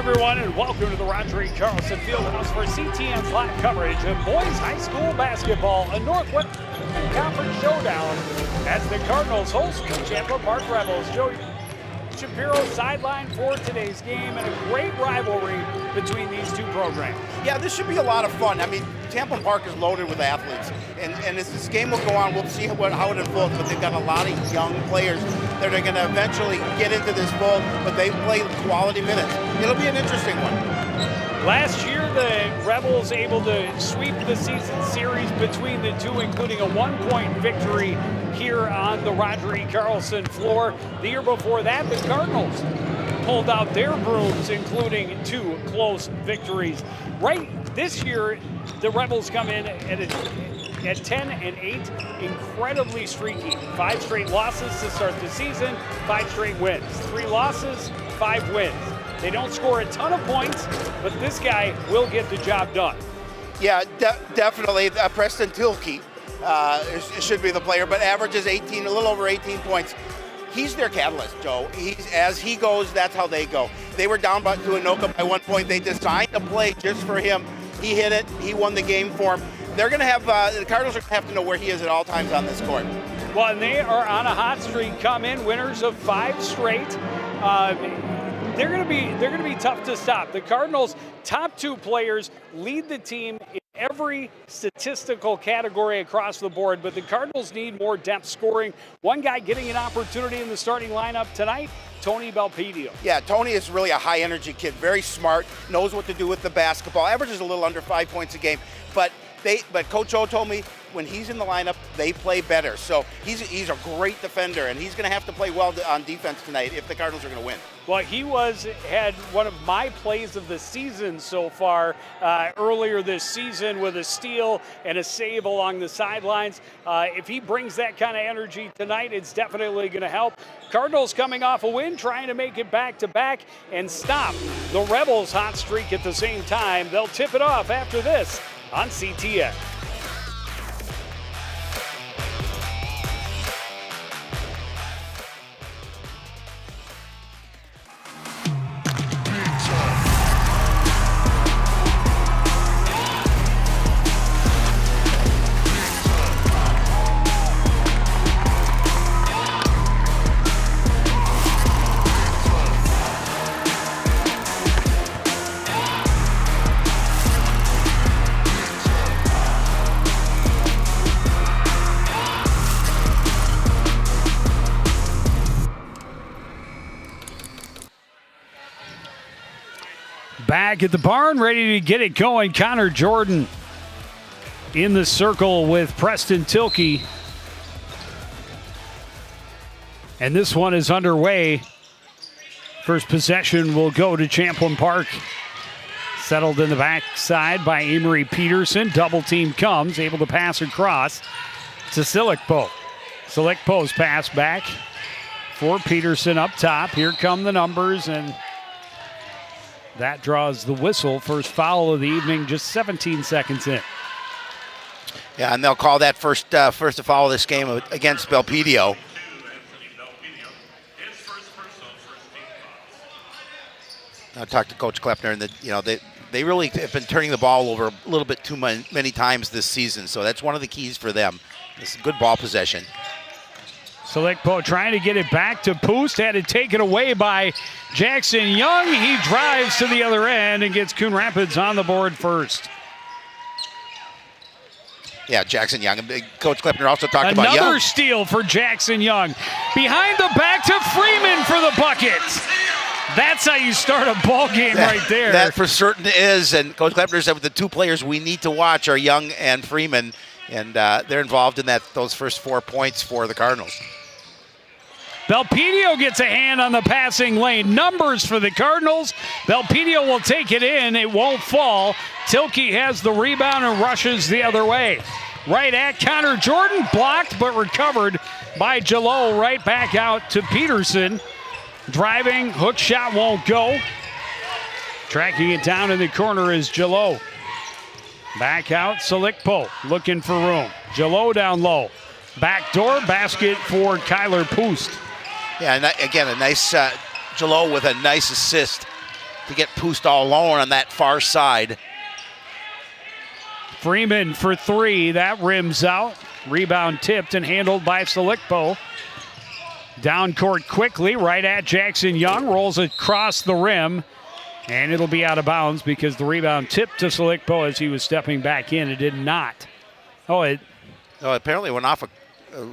everyone, and welcome to the Roger E. Carlson Fieldhouse for CTN's live coverage of boys high school basketball, a Northwest Conference showdown as the Cardinals host the Champlin Park Rebels. Joe Shapiro sideline for today's game, and a great rivalry between these two programs. Yeah, this should be a lot of fun. I mean, Champlin Park is loaded with athletes, and as this game will go on, we'll see how it unfolds, but they've got a lot of young players that are going to eventually get into this fold, but they play quality minutes. It'll be an interesting one. Last year, the Rebels able to sweep the season series between the two, including a one-point victory here on the Roger E. Carlson floor. The year before that, the Cardinals pulled out their brooms, including two close victories. Right this year, the Rebels come in at 10-8, incredibly streaky. 5 straight losses to start the season, 5 straight wins. 3 losses, 5 wins. They don't score a ton of points, but this guy will get the job done. Yeah, definitely. Preston Tilke should be the player, but averages 18, a little over 18 points. He's their catalyst, Joe. As he goes, that's how they go. They were down to Anoka by 1 point. They designed a play just for him. He hit it. He won the game for him. They're going to have the Cardinals are going to have to know where he is at all times on this court. Well, and they are on a hot streak. Come in winners of 5 straight. They're going to be tough to stop. The Cardinals' top 2 players lead the team in every statistical category across the board, but the Cardinals need more depth scoring. One guy getting an opportunity in the starting lineup tonight, Tony Belpedio. Yeah, Tony is really a high-energy kid, very smart, knows what to do with the basketball, averages a little under 5 points a game, but Coach O told me when he's in the lineup, they play better. So he's a great defender, and he's going to have to play well on defense tonight if the Cardinals are going to win. Well, he had one of my plays of the season so far earlier this season with a steal and a save along the sidelines. If he brings that kind of energy tonight, it's definitely going to help. Cardinals coming off a win, trying to make it back-to-back and stop the Rebels' hot streak at the same time. They'll tip it off after this on CTN. Back at the barn, ready to get it going. Connor Jordan in the circle with Preston Tilke. And this one is underway. First possession will go to Champlin Park. Settled in the backside by Amory Peterson. Double team comes, able to pass across to Silikpo. Silikpo's pass back for Peterson up top. Here come the numbers, and that draws the whistle. First foul of the evening, just 17 seconds in. Yeah, and they'll call that first to foul of this game against Belpedio. I talked to Coach Klepner, and they really have been turning the ball over a little bit too many times this season, so that's one of the keys for them. It's good ball possession. Silikpo trying to get it back to Poost, had it taken away by Jackson Young. He drives to the other end and gets Coon Rapids on the board first. Yeah, Jackson Young. Coach Klepner also talked about Young. Another steal for Jackson Young. Behind the back to Freeman for the bucket. That's how you start a ball game right there. That for certain is, and Coach Klepner said the 2 players we need to watch are Young and Freeman, and they're involved in those first 4 points for the Cardinals. Belpedio gets a hand on the passing lane. Numbers for the Cardinals. Belpedio will take it in. It won't fall. Tilke has the rebound and rushes the other way. Right at Connor Jordan. Blocked but recovered by Jalot. Right back out to Peterson. Driving. Hook shot won't go. Tracking it down in the corner is Jalot. Back out Silikpo. Looking for room. Jalot down low. Backdoor basket for Kyler Poost. Yeah, and again, a nice Jalot with a nice assist to get Poost all alone on that far side. Freeman for three. That rims out. Rebound tipped and handled by Selikpo. Down court quickly, right at Jackson Young. Rolls across the rim. And it'll be out of bounds because the rebound tipped to Selikpo as he was stepping back in. It did not. Apparently went off at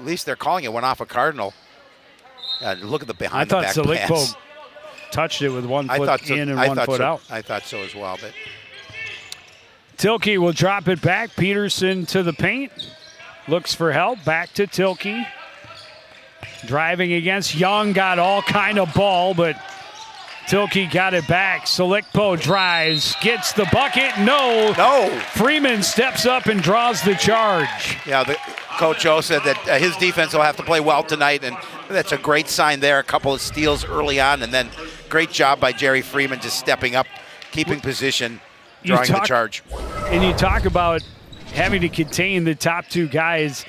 least they're calling it went off a Cardinal. Look at the behind the back pass. I thought Selikpo touched it with 1 foot in and 1 foot out. I thought so as well. But Tilke will drop it back. Peterson to the paint. Looks for help. Back to Tilke. Driving against Young. Got all kind of ball, but Tilke got it back. Selikpo drives. Gets the bucket. No. Freeman steps up and draws the charge. Yeah, Coach O said that his defense will have to play well tonight, and that's a great sign there. A couple of steals early on, and then great job by Jerry Freeman just stepping up, keeping position, drawing the charge. And you talk about having to contain the top two guys.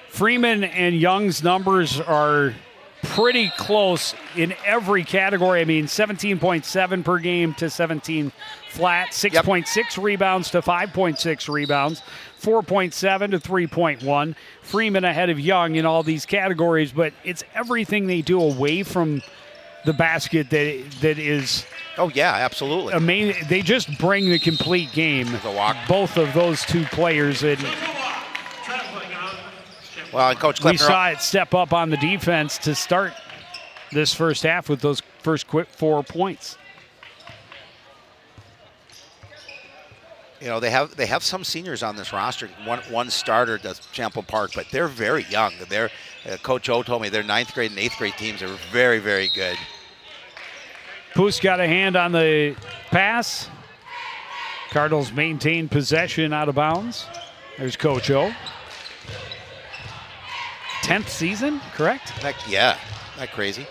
Freeman and Young's numbers are pretty close in every category. I mean, 17.7 per game to 17 flat, 6.6 rebounds to 5.6 rebounds, 4.7 to 3.1. Freeman ahead of Young in all these categories, but it's everything they do away from the basket that is. Oh, yeah, absolutely. Amazing. They just bring the complete game. Both of those two players. Well, and Coach Klippner, we saw it step up on the defense to start this first half with those first quick 4 points. You know, they have some seniors on this roster. One starter does Champlin Park, but they're very young. Coach O told me their 9th grade and 8th grade teams are very, very good. Poos got a hand on the pass. Cardinals maintain possession out of bounds. There's Coach O. 10th season, correct? Yeah, not crazy.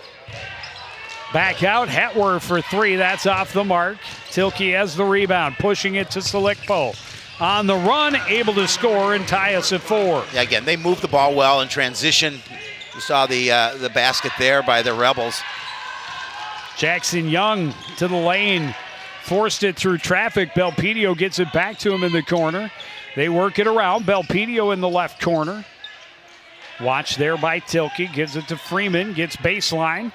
Back out, Hetwer for three. That's off the mark. Tilke has the rebound, pushing it to Selikpo. On the run, able to score and tie us at 4. Yeah, again, they moved the ball well in transition. You saw the basket there by the Rebels. Jackson Young to the lane, forced it through traffic. Belpedio gets it back to him in the corner. They work it around. Belpedio in the left corner. Watch there by Tilke, gives it to Freeman, gets baseline.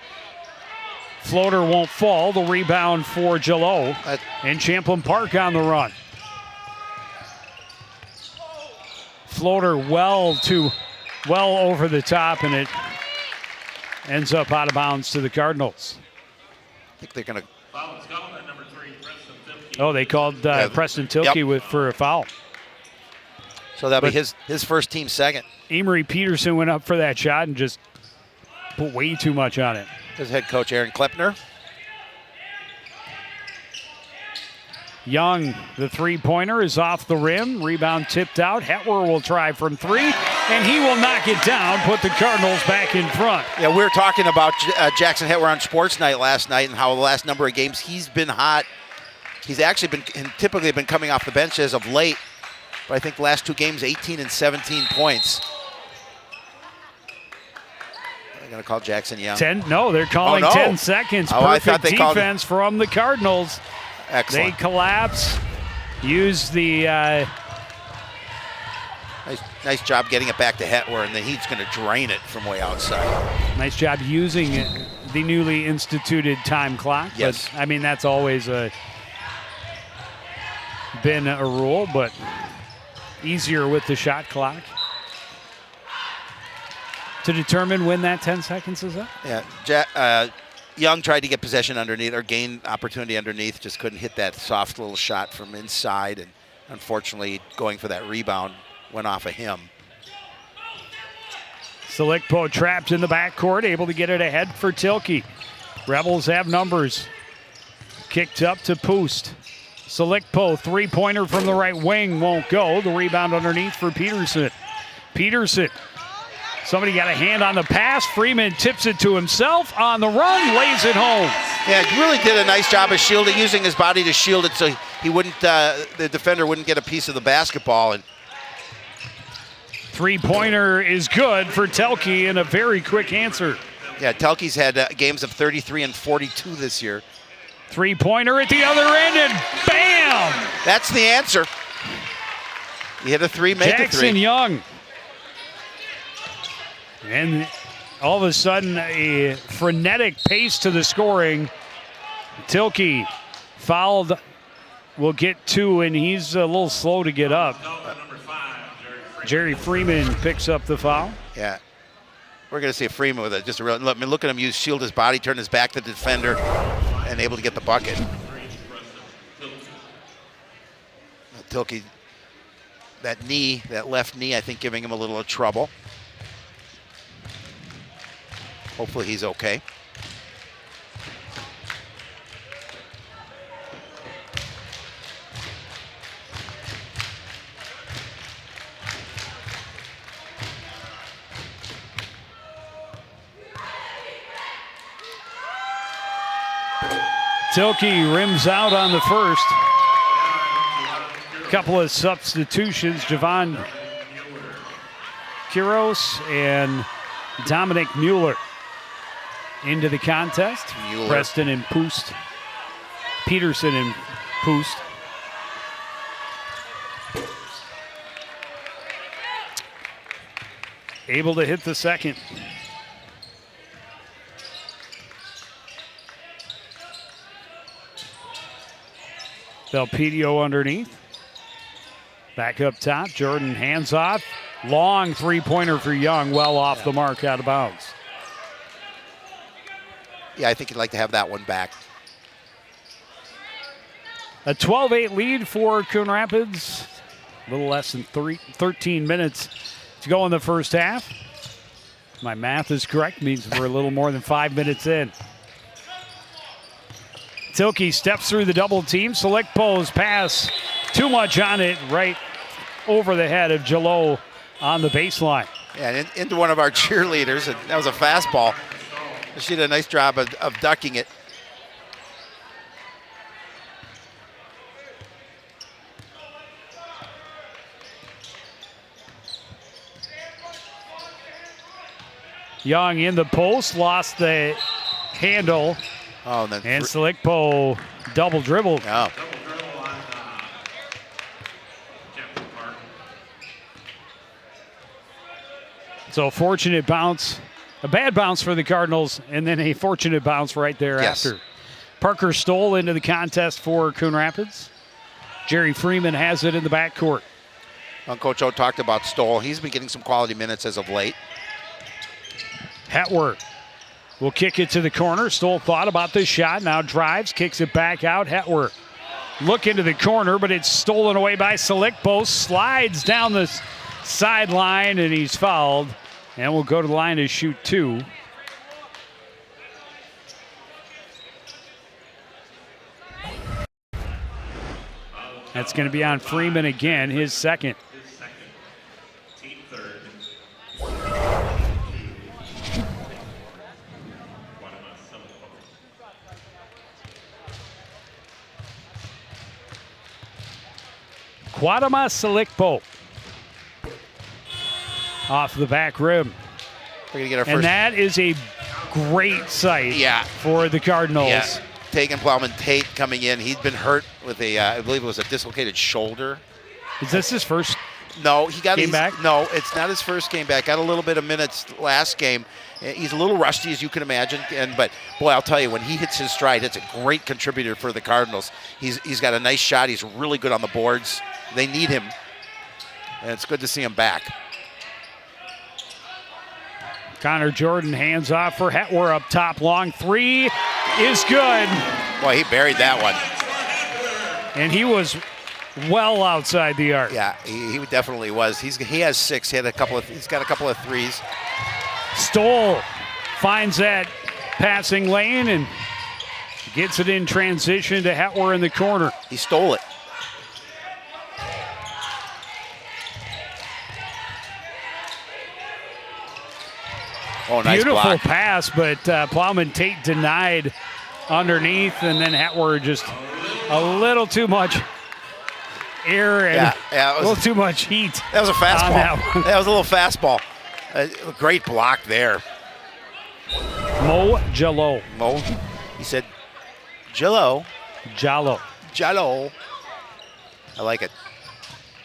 Floater won't fall. The rebound for Jalot. And Champlin Park on the run. Floater well over the top, and it ends up out of bounds to the Cardinals. I think they're going to. Oh, they called Preston Tilke for a foul. So that'll be his first team second. Amory Peterson went up for that shot and just put way too much on it. His head coach, Aaron Klippner. Young, the three-pointer is off the rim. Rebound tipped out. Hetwer will try from three, and he will knock it down, put the Cardinals back in front. Yeah, we were talking about Jackson Hetwer on Sports Night last night and how the last number of games he's been hot. He's actually typically been coming off the bench as of late, but I think the last 2 games, 18 and 17 points. They're going to call Jackson Young. 10? No, they're calling 10 seconds. Perfect defense from the Cardinals. Excellent. They collapse, use the... Nice job getting it back to Hetwer, and then he's going to drain it from way outside. Nice job using the newly instituted time clock. Yes. But, I mean, that's always been a rule, but easier with the shot clock to determine when that 10 seconds is up. Yeah, Young tried to get possession underneath or gain opportunity underneath, just couldn't hit that soft little shot from inside, and unfortunately going for that rebound went off of him. Selikpo trapped in the backcourt, able to get it ahead for Tilke. Rebels have numbers. Kicked up to Poost. Selikpo, three-pointer from the right wing, won't go. The rebound underneath for Peterson. Peterson. Somebody got a hand on the pass. Freeman tips it to himself on the run, lays it home. Yeah, he really did a nice job of shielding, using his body to shield it so he wouldn't, the defender wouldn't get a piece of the basketball. And three-pointer is good for Tilke and a very quick answer. Yeah, Telke's had games of 33 and 42 this year. Three-pointer at the other end, and bam! That's the answer. You hit a three, make a three. Jackson Young. And all of a sudden, a frenetic pace to the scoring. Tilke fouled, will get 2, and he's a little slow to get up. Jerry Freeman picks up the foul. Yeah. We're going to see Freeman with it. Just a real, look at him shield his body, turn his back to the defender, and able to get the bucket. Tilke, that left knee, I think giving him a little trouble. Hopefully he's okay. Tilke rims out on the first. Couple of substitutions, Javon Quiros and Dominic Mueller into the contest. Mueller. Preston and Poost. Peterson and Poost. Able to hit the second. Belpedio underneath. Back up top, Jordan hands off. Long three-pointer for Young, well off the mark, out of bounds. Yeah, I think you'd like to have that one back. A 12-8 lead for Coon Rapids. A little less than 13 minutes to go in the first half. My math is correct, means we're a little more than 5 minutes in. Tilke steps through the double team. Select pose pass. Too much on it, right over the head of Jalot on the baseline. Yeah, and into one of our cheerleaders, and that was a fastball. She did a nice job of ducking it. Young in the post, lost the handle. Oh, and Selikpo double dribbled. Oh. So fortunate bounce, a bad bounce for the Cardinals, and then a fortunate bounce right thereafter. Yes. Parker Stoll into the contest for Coon Rapids. Jerry Freeman has it in the backcourt. Coach O talked about Stoll. He's been getting some quality minutes as of late. Hetwer will kick it to the corner. Stoll thought about this shot, now drives, kicks it back out. Hetwer look into the corner, but it's stolen away by Selikpo. Slides down the sideline, and he's fouled. And will go to the line to shoot 2. That's going to be on Freeman again, his second. Quadama Selikpo. Off the back rim. We're gonna get our first. And that is a great sight for the Cardinals. Yeah. Tegan Plowman Tate coming in. He's been hurt with a, I believe it was a dislocated shoulder. Is this his first No, he got game back? No, it's not his first game back. Got a little bit of minutes last game. He's a little rusty, as you can imagine. But boy, I'll tell you, when he hits his stride, it's a great contributor for the Cardinals. He's got a nice shot. He's really good on the boards. They need him, and it's good to see him back. Connor Jordan hands off for Hetwer up top. Long three is good. Boy, he buried that one. And he was well outside the arc. Yeah, he definitely was. He has 6. He's got a couple of threes. Stoll finds that passing lane and gets it in transition to Hetwer in the corner. He stole it. Oh, nice Beautiful block. pass, but Plowman Tate denied underneath, and then Hetwer just a little too much air and a little too much heat. That was a fastball. That was a little fastball. A great block there. Mo Jalot. Mo, he said Jallo. I like it.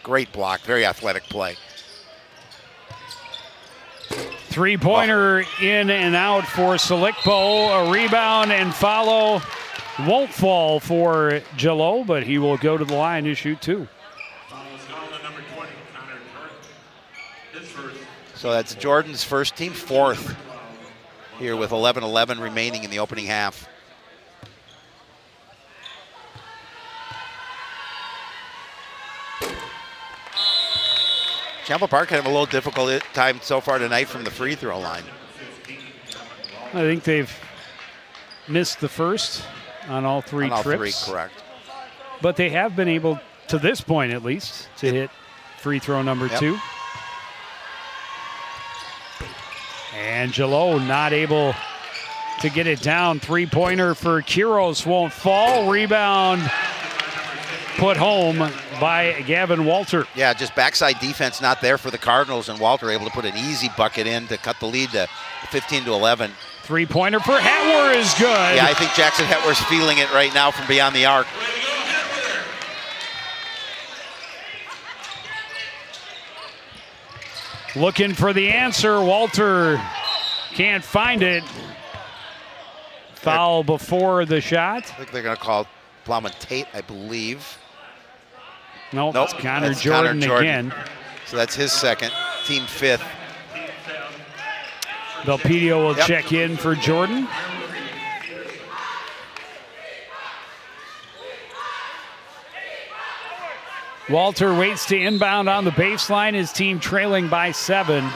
Great block. Very athletic play. Three-pointer in and out for Selikpo. A rebound and follow. Won't fall for Jallo, but he will go to the line to shoot 2. So that's Jordan's first team, 4th here with 11:11 remaining in the opening half. Champlin Park had a little difficult time so far tonight from the free throw line. I think they've missed the first on all 3 trips. 3, correct. But they have been able, to this point at least, to hit free throw number 2. And Jallo not able to get it down. Three-pointer for Quiros won't fall. Rebound put home by Gavin Walter. Yeah, just backside defense not there for the Cardinals, and Walter able to put an easy bucket in to cut the lead to 15-11. Three-pointer for Hetwer is good. Yeah, I think Jackson Hetwer's feeling it right now from beyond the arc. Looking for the answer. Walter can't find it. Foul before the shot. I think they're going to call Plowman Tate, I believe. Nope, it's Connor Jordan again. So that's his second, team 5th. Belpedio will check in for Jordan. Walter waits to inbound on the baseline. His team trailing by 7.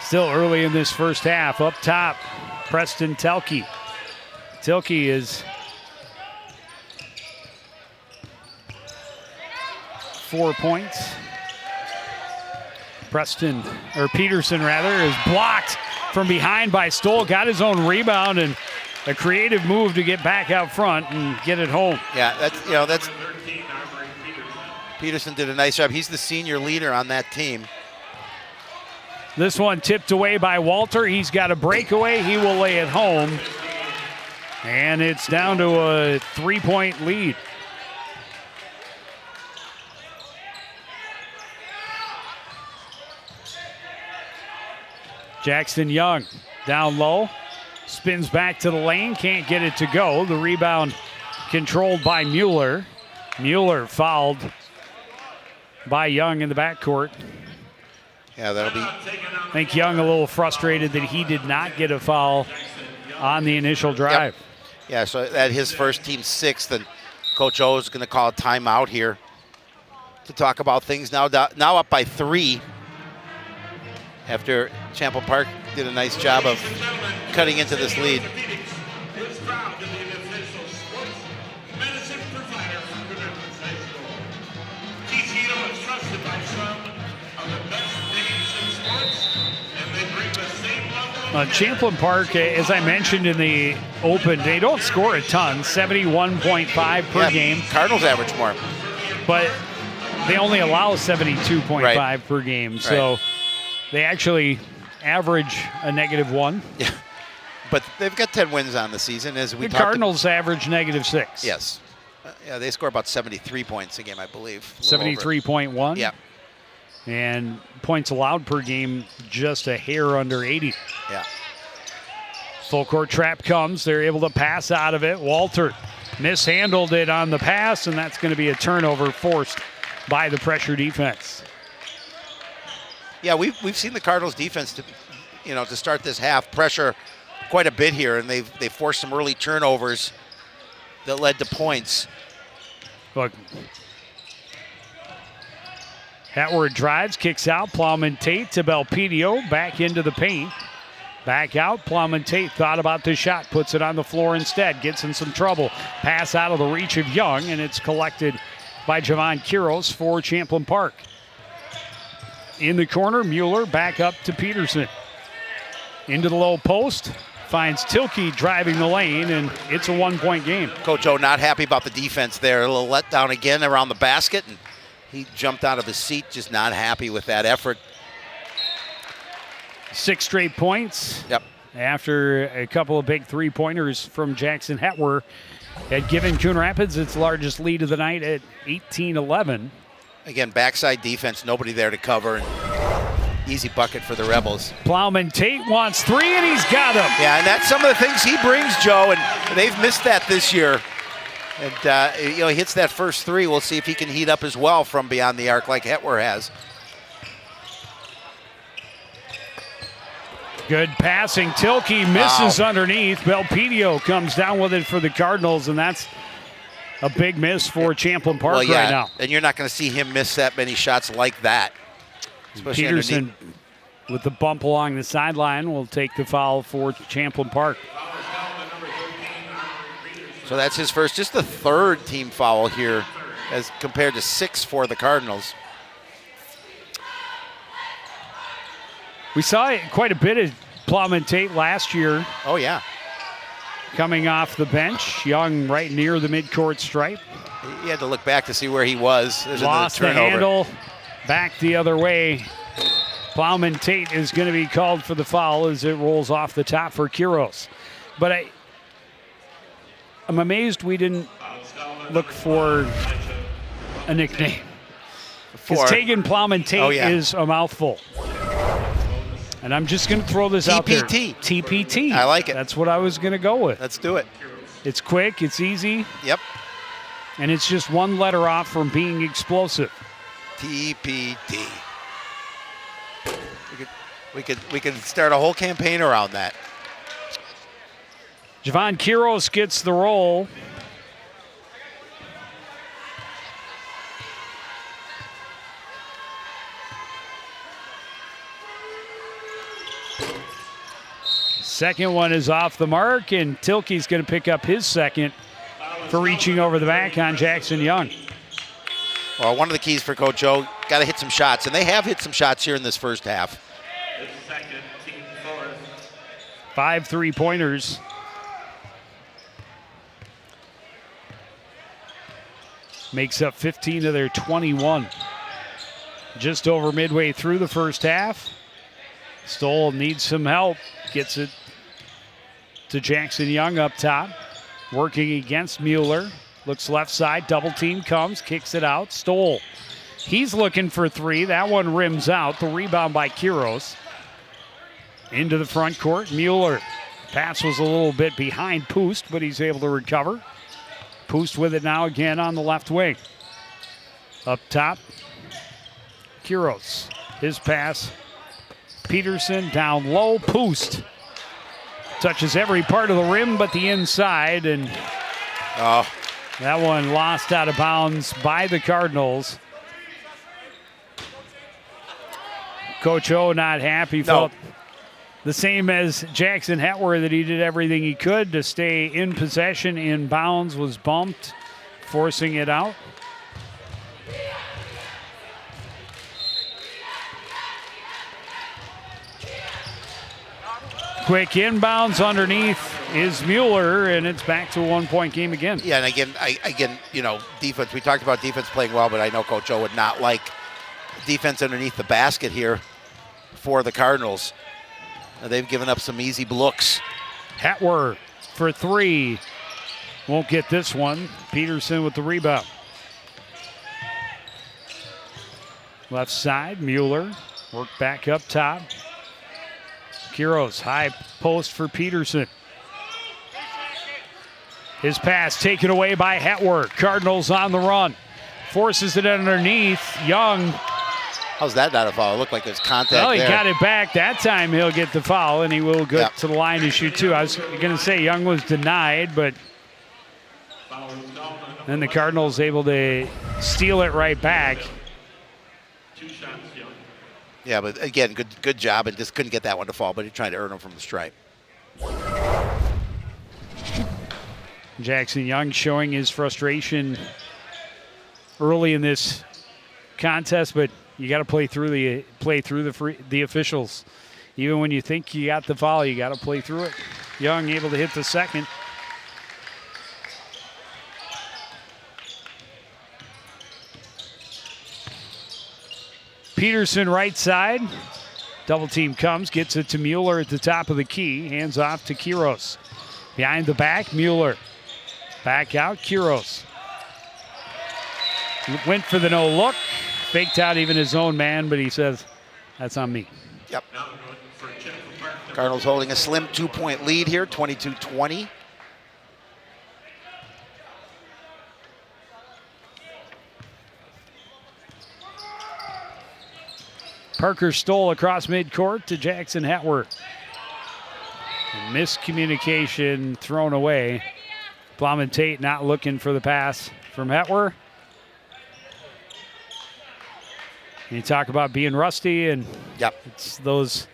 Still early in this first half. Up top, Preston Telke. Telke is 4 points. Peterson is blocked from behind by Stoll. Got his own rebound and a creative move to get back out front and get it home. Yeah, that's Peterson did a nice job. He's the senior leader on that team. This one tipped away by Walter. He's got a breakaway. He will lay it home. And it's down to a 3-point lead. Jackson Young down low. Spins back to the lane. Can't get it to go. The rebound controlled by Mueller. Mueller fouled by Young in the backcourt. Yeah, that'll be. I think Young a little frustrated that he did not get a foul on the initial drive. Yep. Yeah, so at his first, team 6th, and Coach O is going to call a timeout here to talk about things. Now up by 3 after Champlin Park did a nice job of cutting into this lead. Champlin Park, as I mentioned in the open, they don't score a ton, 71.5 per game. Cardinals average more. But they only allow 72.5 per game. So they actually average a -1. Yeah, but they've got 10 wins on the season. As we the Cardinals average -6. Yes. Yeah, they score about 73 points a game, I believe. 73.1. Yeah. And points allowed per game just a hair under 80. Yeah. Full court trap comes. They're able to pass out of it. Walter mishandled it on the pass, and that's going to be a turnover forced by the pressure defense. Yeah, we've seen the Cardinals defense to start this half pressure quite a bit here, and they forced some early turnovers that led to points. Look. Hatward drives, kicks out. Plowman Tate to Belpedio, back into the paint. Back out. Plowman Tate thought about the shot, puts it on the floor instead, gets in some trouble. Pass out of the reach of Young, and it's collected by Javon Quiros for Champlin Park. In the corner, Mueller back up to Peterson. Into the low post, finds Tilke driving the lane, and it's a 1-point game. Coach O not happy about the defense there. A little letdown again around the basket, and he jumped out of his seat, just not happy with that effort. 6 straight points. Yep. after a couple of big three-pointers from Jackson Hetwer had given Coon Rapids its largest lead of the night at 18-11. Again, backside defense, nobody there to cover. And easy bucket for the Rebels. Plowman Tate wants three, and he's got him. Yeah, and that's some of the things he brings, Joe, and they've missed that this year. And, he hits that first three. We'll see if he can heat up as well from beyond the arc like Hetwer has. Good passing. Tilke misses underneath. Belpedio comes down with it for the Cardinals, and that's a big miss for Champlin Park right now. And you're not going to see him miss that many shots like that. Peterson with the bump along the sideline will take the foul for Champlin Park. So that's his first, just the third team foul here as compared to 6 for the Cardinals. We saw quite a bit of Plowman Tate last year. Oh, yeah. Coming off the bench, Young right near the midcourt stripe. He had to look back to see where he was. There's lost the handle, back the other way. Plowman Tate is going to be called for the foul as it rolls off the top for Quiros. But I'm amazed we didn't look for a nickname. Because Tegan Plowman Tate is a mouthful. And I'm just going to throw this out there. TPT. I like it. That's what I was going to go with. Let's do it. It's quick. It's easy. Yep. And it's just one letter off from being explosive. TPT. We could start a whole campaign around that. Javon Quiros gets the roll. Second one is off the mark, and Tilke's going to pick up his second for reaching over the back on Jackson Young. Well, one of the keys for Coach O, got to hit some shots, and they have hit some shots here in this first half. 5 3-pointers. Makes up 15 of their 21. Just over midway through the first half. Stoll needs some help. Gets it to Jackson Young up top. Working against Mueller. Looks left side. Double team comes. Kicks it out. Stoll. He's looking for three. That one rims out. The rebound by Quiros. Into the front court. Mueller. Pass was a little bit behind Poost, but he's able to recover. Poost with it now again on the left wing. Up top. Quiros. His pass. Peterson down low. Poost touches every part of the rim but the inside, and that one lost out of bounds by the Cardinals. Coach O not happy. Felt the same as Jackson Hetwer, that he did everything he could to stay in possession. In bounds, was bumped, forcing it out. Quick inbounds underneath is Mueller, and it's back to a 1-point game again. Yeah, and again, defense. We talked about defense playing well, but I know Coach O would not like defense underneath the basket here for the Cardinals. They've given up some easy looks. Hetwer for three. Won't get this one. Peterson with the rebound. Left side, Mueller. Work back up top. Quiros, high post for Peterson. His pass taken away by Hetwer. Cardinals on the run. Forces it underneath. Young. How's that not a foul? It looked like there's contact there. Well, he got it back. That time he'll get the foul, and he will go to the line to shoot two. I was going to say Young was denied, but then the Cardinals able to steal it right back. Yeah, but again, good job, and just couldn't get that one to fall, but he tried to earn him from the stripe. Jackson Young showing his frustration early in this contest, but you got to play through the officials. Even when you think you got the foul, you got to play through it. Young able to hit the second. Peterson right side. Double team comes, gets it to Mueller at the top of the key. Hands off to Quiros. Behind the back, Mueller. Back out, Quiros. Went for the no look. Faked out even his own man, but he says, that's on me. Yep. Cardinals holding a slim 2-point lead here, 22-20. Parker Stoll across midcourt to Jackson Hetwer. Miscommunication thrown away. Plowman Tate not looking for the pass from Hetwer. You talk about being rusty, and it's those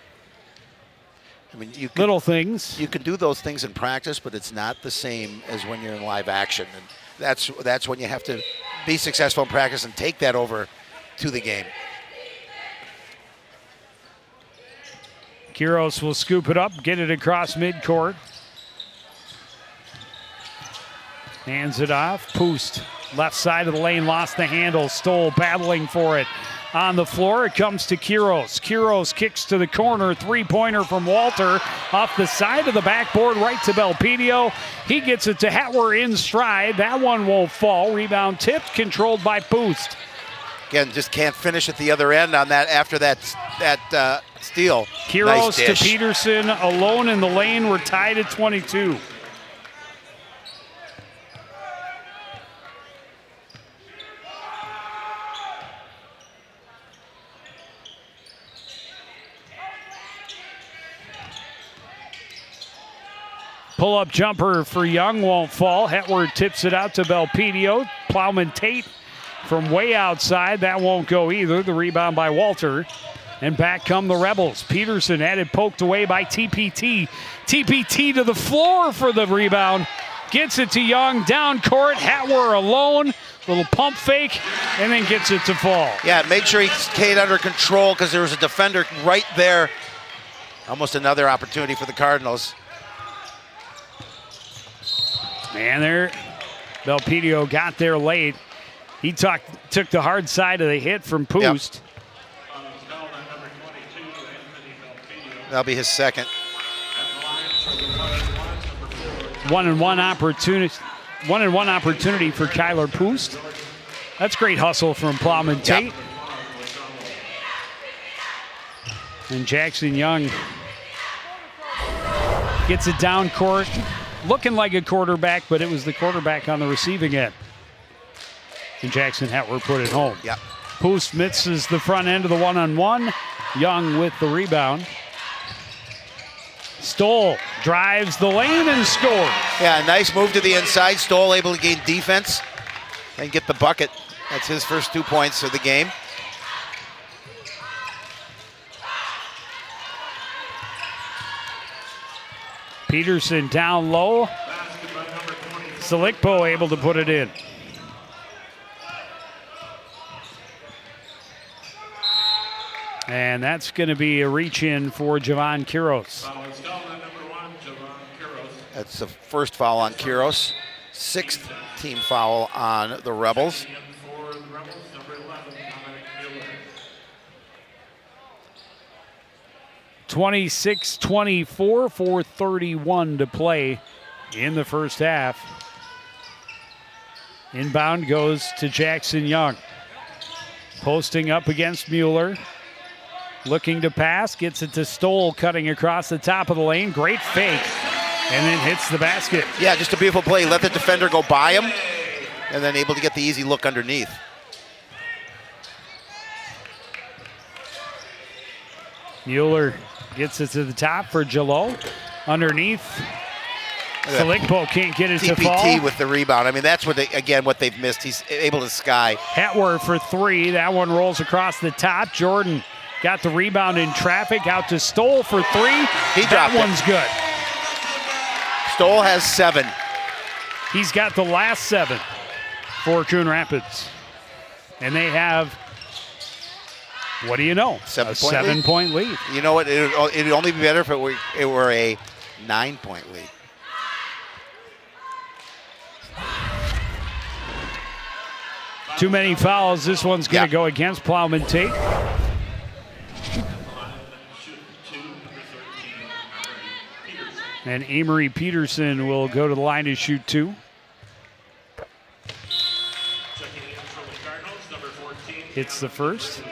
little things. You can do those things in practice, but it's not the same as when you're in live action. And that's when you have to be successful in practice and take that over to the game. Quiros will scoop it up, get it across midcourt. Hands it off. Poost, left side of the lane, lost the handle. Stoll battling for it. On the floor, it comes to Quiros. Quiros kicks to the corner. Three-pointer from Walter. Off the side of the backboard, right to Belpedio. He gets it to Hetwer in stride. That one won't fall. Rebound tipped, controlled by Poost. Again, just can't finish at the other end on that after that steal. Quiros nice to Peterson, alone in the lane. We're tied at 22. Pull-up jumper for Young won't fall. Hetwer tips it out to Belpedio. Plowman Tate from way outside. That won't go either. The rebound by Walter. And back come the Rebels. Peterson had it poked away by TPT. TPT to the floor for the rebound. Gets it to Young. Down court. Hetwer alone. Little pump fake. And then gets it to fall. Yeah, make sure he stayed under control because there was a defender right there. Almost another opportunity for the Cardinals. Man, there, Belpedio got there late. He took the hard side of the hit from Poost. Yep. That'll be his second. 1-and-1 opportunity. 1-and-1 opportunity for Kyler Poost. That's great hustle from Plowman Tate. Yep. And Jackson Young gets it down court. Looking like a quarterback, but it was the quarterback on the receiving end. And Jackson Hetwer put it home. Yep. Poost misses the front end of the 1-on-1. Young with the rebound. Stoll drives the lane and scores. Yeah, nice move to the inside. Stoll able to gain defense and get the bucket. That's his first 2 points of the game. Peterson down low. Selikpo able to put it in. And that's going to be a reach-in for Javon Quiros. That's the first foul on Quiros. Sixth team foul on the Rebels. (26-24) 4:31 to play in the first half. Inbound goes to Jackson Young. Posting up against Mueller. Looking to pass, gets it to Stoll, cutting across the top of the lane. Great fake, and then hits the basket. Yeah, just a beautiful play. Let the defender go by him, and then able to get the easy look underneath. Mueller gets it to the top for Jalot. Underneath, Selikpo can't get it to fall. TPT with the rebound. I mean, that's what what they've missed. He's able to sky. Hetwer for three. That one rolls across the top. Jordan got the rebound in traffic. Out to Stoll for three. That one's good. Stoll has 7. He's got the last 7 for Coon Rapids. And they have, what do you know? A 7-point lead. You know what? It would only be better if it were a 9-point lead. Too many fouls. This one's going to go against Plowman Tate. And Amory Peterson will go to the line to shoot 2. Checking in from the Cardinals, number 14. Hits the first.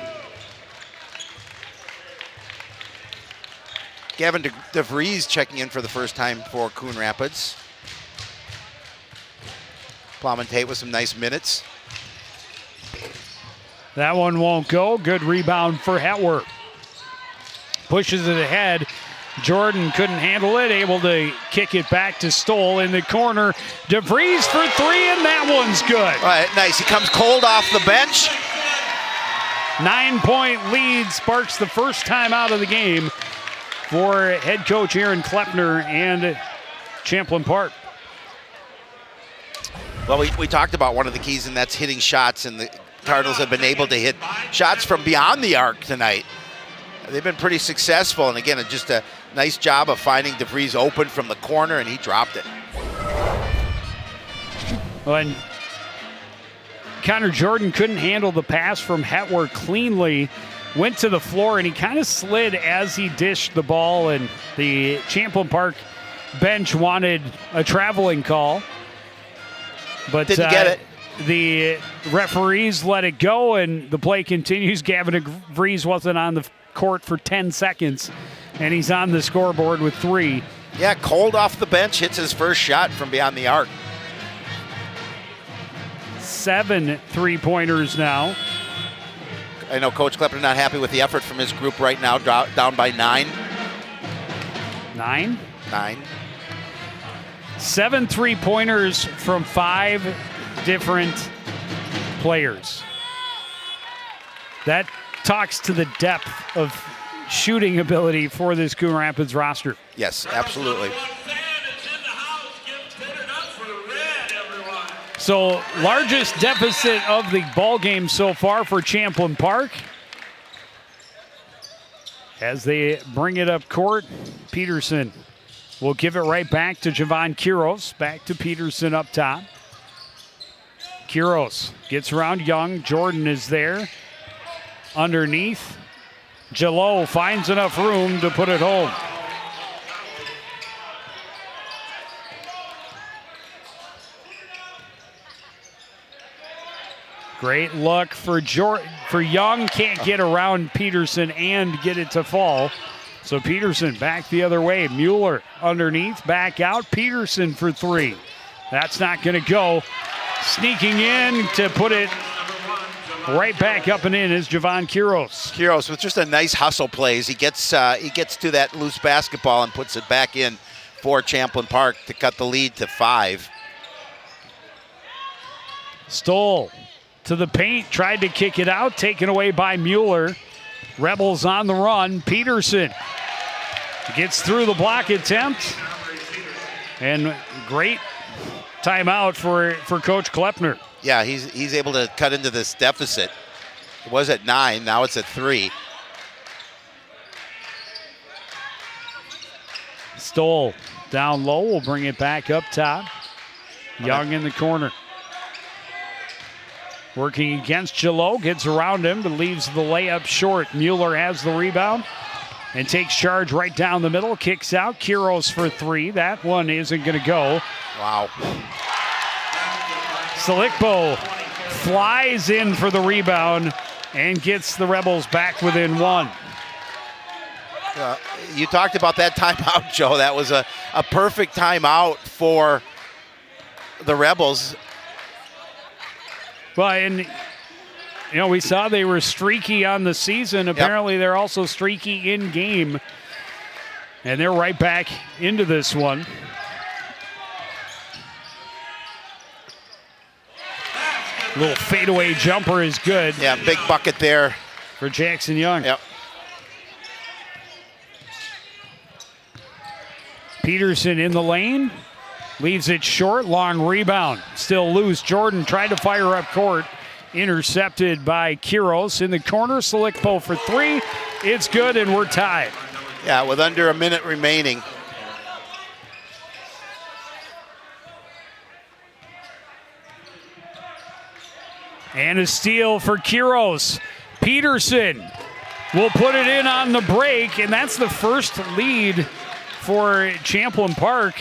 Gavin DeVries checking in for the first time for Coon Rapids. Plowman Tate with some nice minutes. That one won't go. Good rebound for Hetwer. Pushes it ahead. Jordan couldn't handle it, able to kick it back to Stoll in the corner. DeVries for 3, and that one's good. All right, nice. He comes cold off the bench. 9-point lead sparks the first time out of the game for head coach Aaron Kleppner and Champlin Park. Well, we talked about one of the keys, and that's hitting shots, and the Cardinals have been able to hit shots from beyond the arc tonight. They've been pretty successful, and again, just a nice job of finding DeVries open from the corner, and he dropped it. Well, and Connor Jordan couldn't handle the pass from Hetwer cleanly. Went to the floor, and he kind of slid as he dished the ball, and the Champlin Park bench wanted a traveling call. But didn't get it. The referees let it go, and the play continues. Gavin DeVries wasn't on the court for 10 seconds, and he's on the scoreboard with 3. Yeah, cold off the bench, hits his first shot from beyond the arc. 7 3-pointers now. I know Coach Kleppner not happy with the effort from his group right now, down by 9. 9? 9. 7 3-pointers from 5 different players. That talks to the depth of shooting ability for this Coon Rapids roster. Yes, absolutely. So, largest deficit of the ball game so far for Champlin Park. As they bring it up court, Peterson will give it right back to Javon Quiros. Back to Peterson up top. Quiros gets around Young. Jordan is there. Underneath. Jalot finds enough room to put it home. Great look for Young. Can't get around Peterson and get it to fall. So Peterson back the other way. Mueller underneath, back out. Peterson for 3. That's not going to go. Sneaking in to put it right back up and in is Javon Quiros. Quiros with just a nice hustle plays. He gets to that loose basketball and puts it back in for Champlin Park to cut the lead to 5. Stoll to the paint, tried to kick it out, taken away by Mueller. Rebels on the run. Peterson gets through the block attempt. And great timeout for Coach Kleppner. Yeah, he's able to cut into this deficit. It was at 9, now it's at 3. Stoll down low, will bring it back up top. Young in the corner. Working against Jalot, gets around him, but leaves the layup short. Mueller has the rebound and takes charge right down the middle. Kicks out. Quiros for 3. That one isn't going to go. Wow. Salikbo flies in for the rebound and gets the Rebels back within 1. You talked about that timeout, Joe. That was a perfect timeout for the Rebels. Well, and we saw they were streaky on the season. Apparently, they're also streaky in game. And they're right back into this one. Little fadeaway jumper is good. Yeah, big bucket there for Jackson Young. Yep. Peterson in the lane. Leaves it short, long rebound. Still loose. Jordan tried to fire up court. Intercepted by Quiros in the corner. Salikbo for 3. It's good, and we're tied. Yeah, with under a minute remaining. And a steal for Quiros. Peterson will put it in on the break, and that's the first lead for Champlin Park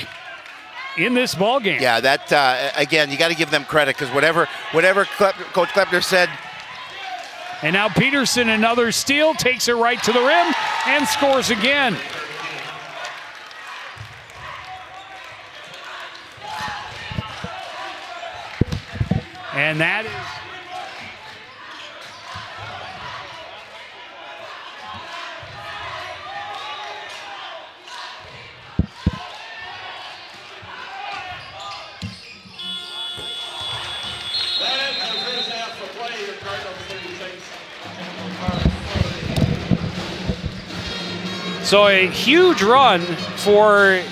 in this ball game. Yeah, that again, you got to give them credit because whatever Coach Klepner said. And now Peterson, another steal, takes it right to the rim and scores again. And that is so a huge run for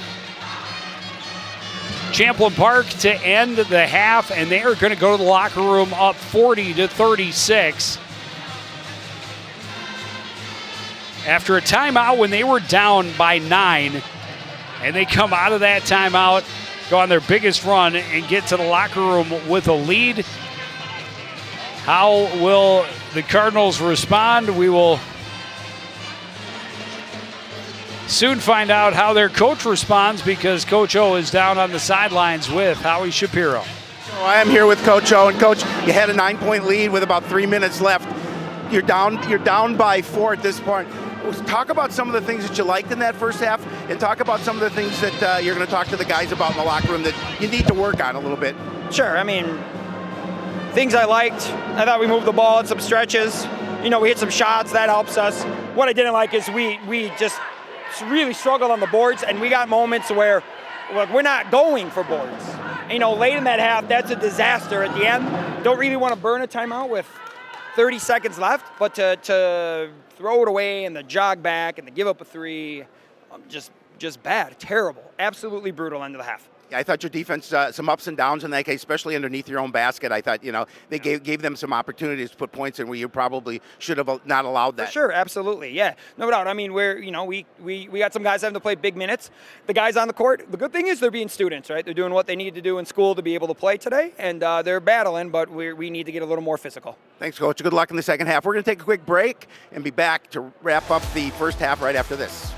Champlin Park to end the half, and they are going to go to the locker room up 40-36. After a timeout when they were down by 9, and they come out of that timeout, go on their biggest run, and get to the locker room with a lead. How will the Cardinals respond? We will soon find out how their coach responds, because Coach O is down on the sidelines with Howie Shapiro. So I am here with Coach O, and Coach, you had a 9-point lead with about 3 minutes left. You're down by 4 at this point. Talk about some of the things that you liked in that first half, and talk about some of the things that you're going to talk to the guys about in the locker room that you need to work on a little bit. Sure. I mean, things I liked. I thought we moved the ball in some stretches. You know, we hit some shots. That helps us. What I didn't like is we just really struggled on the boards, and we got moments where we're not going for boards. You know, late in that half, that's a disaster. At the end, don't really want to burn a timeout with 30 seconds left, but to throw it away and the jog back and to give up a 3, just bad, terrible, absolutely brutal end of the half. Yeah, I thought your defense, some ups and downs in that case, especially underneath your own basket. I thought, they gave them some opportunities to put points in where you probably should have not allowed that. For sure, absolutely, yeah, no doubt. I mean, we got some guys having to play big minutes. The guys on the court, the good thing is they're being students, right? They're doing what they need to do in school to be able to play today, and they're battling, but we need to get a little more physical. Thanks, Coach. Good luck in the second half. We're going to take a quick break and be back to wrap up the first half right after this.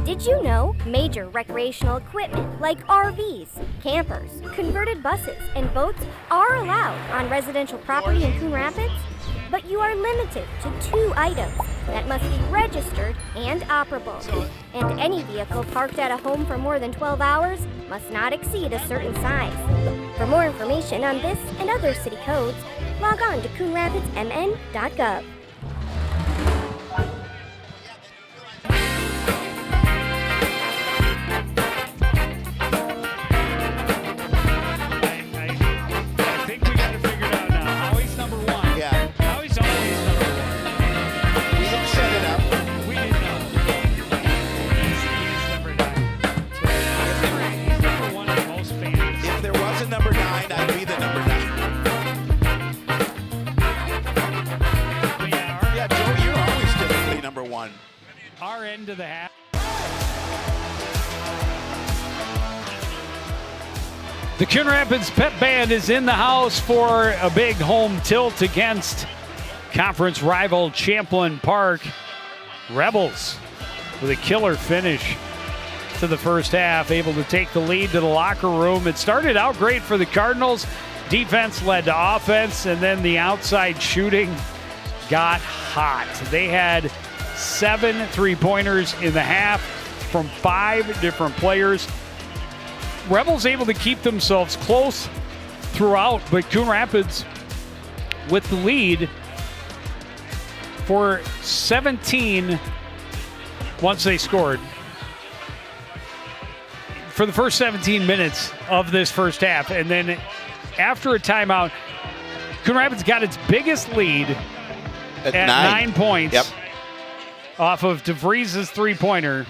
Did you know major recreational equipment like RVs, campers, converted buses, and boats are allowed on residential property in Coon Rapids? But you are limited to 2 items that must be registered and operable. And any vehicle parked at a home for more than 12 hours must not exceed a certain size. For more information on this and other city codes, log on to coonrapidsmn.gov. Our end of the half. The Coon Rapids Pep Band is in the house for a big home tilt against conference rival Champlin Park. Rebels with a killer finish to the first half, able to take the lead to the locker room. It started out great for the Cardinals. Defense led to offense, and then the outside shooting got hot. They had 7 3-pointers in the half from 5 different players. Rebels able to keep themselves close throughout, but Coon Rapids with the lead for 17 once they scored. For the first 17 minutes of this first half, and then after a timeout, Coon Rapids got its biggest lead at 9 points. Yep. Off of DeVries' 3-pointer.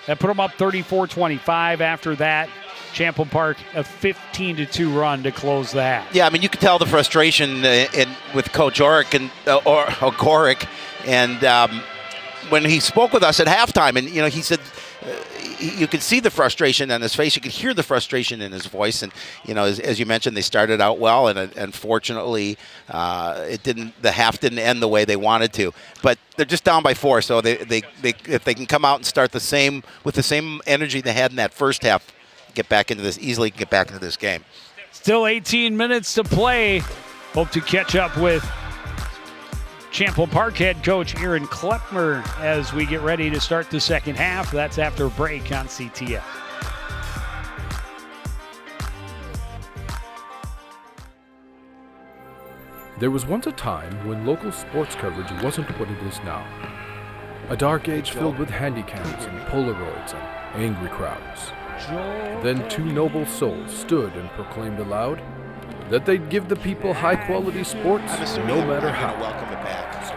That put them up 34-25. After that, Champlin Park a 15-2 run to close that. Yeah, I mean, you could tell the frustration with Coach Oric and Gorick, and when he spoke with us at halftime, and he said you could see the frustration on his face, you could hear the frustration in his voice, and as you mentioned, they started out well, and unfortunately, the half didn't end the way they wanted to. But they're just down by 4, so they if they can come out and start with the same energy they had in that first half, easily get back into this game. Still 18 minutes to play. Hope to catch up with Champlin Park head coach Aaron Klepner as we get ready to start the second half. That's after a break on CTF. There was once a time when local sports coverage wasn't what it is now. A dark age filled with handycams and Polaroids and angry crowds. Then 2 noble souls stood and proclaimed aloud that they'd give the people high-quality sports no matter how.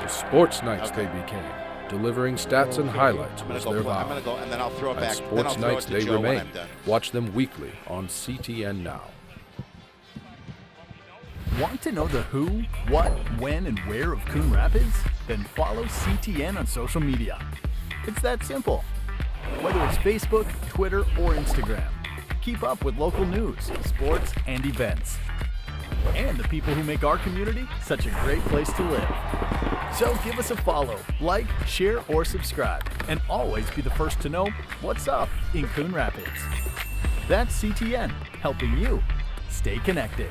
So sports nights they became, delivering stats and highlights was their vow. And sports nights they remain. Watch them weekly on CTN Now. Want to know the who, what, when, and where of Coon Rapids? Then follow CTN on social media. It's that simple. Whether it's Facebook, Twitter, or Instagram, keep up with local news, sports, and events. And the people who make our community such a great place to live. So give us a follow, like, share, or subscribe, and always be the first to know what's up in Coon Rapids. That's CTN, helping you stay connected.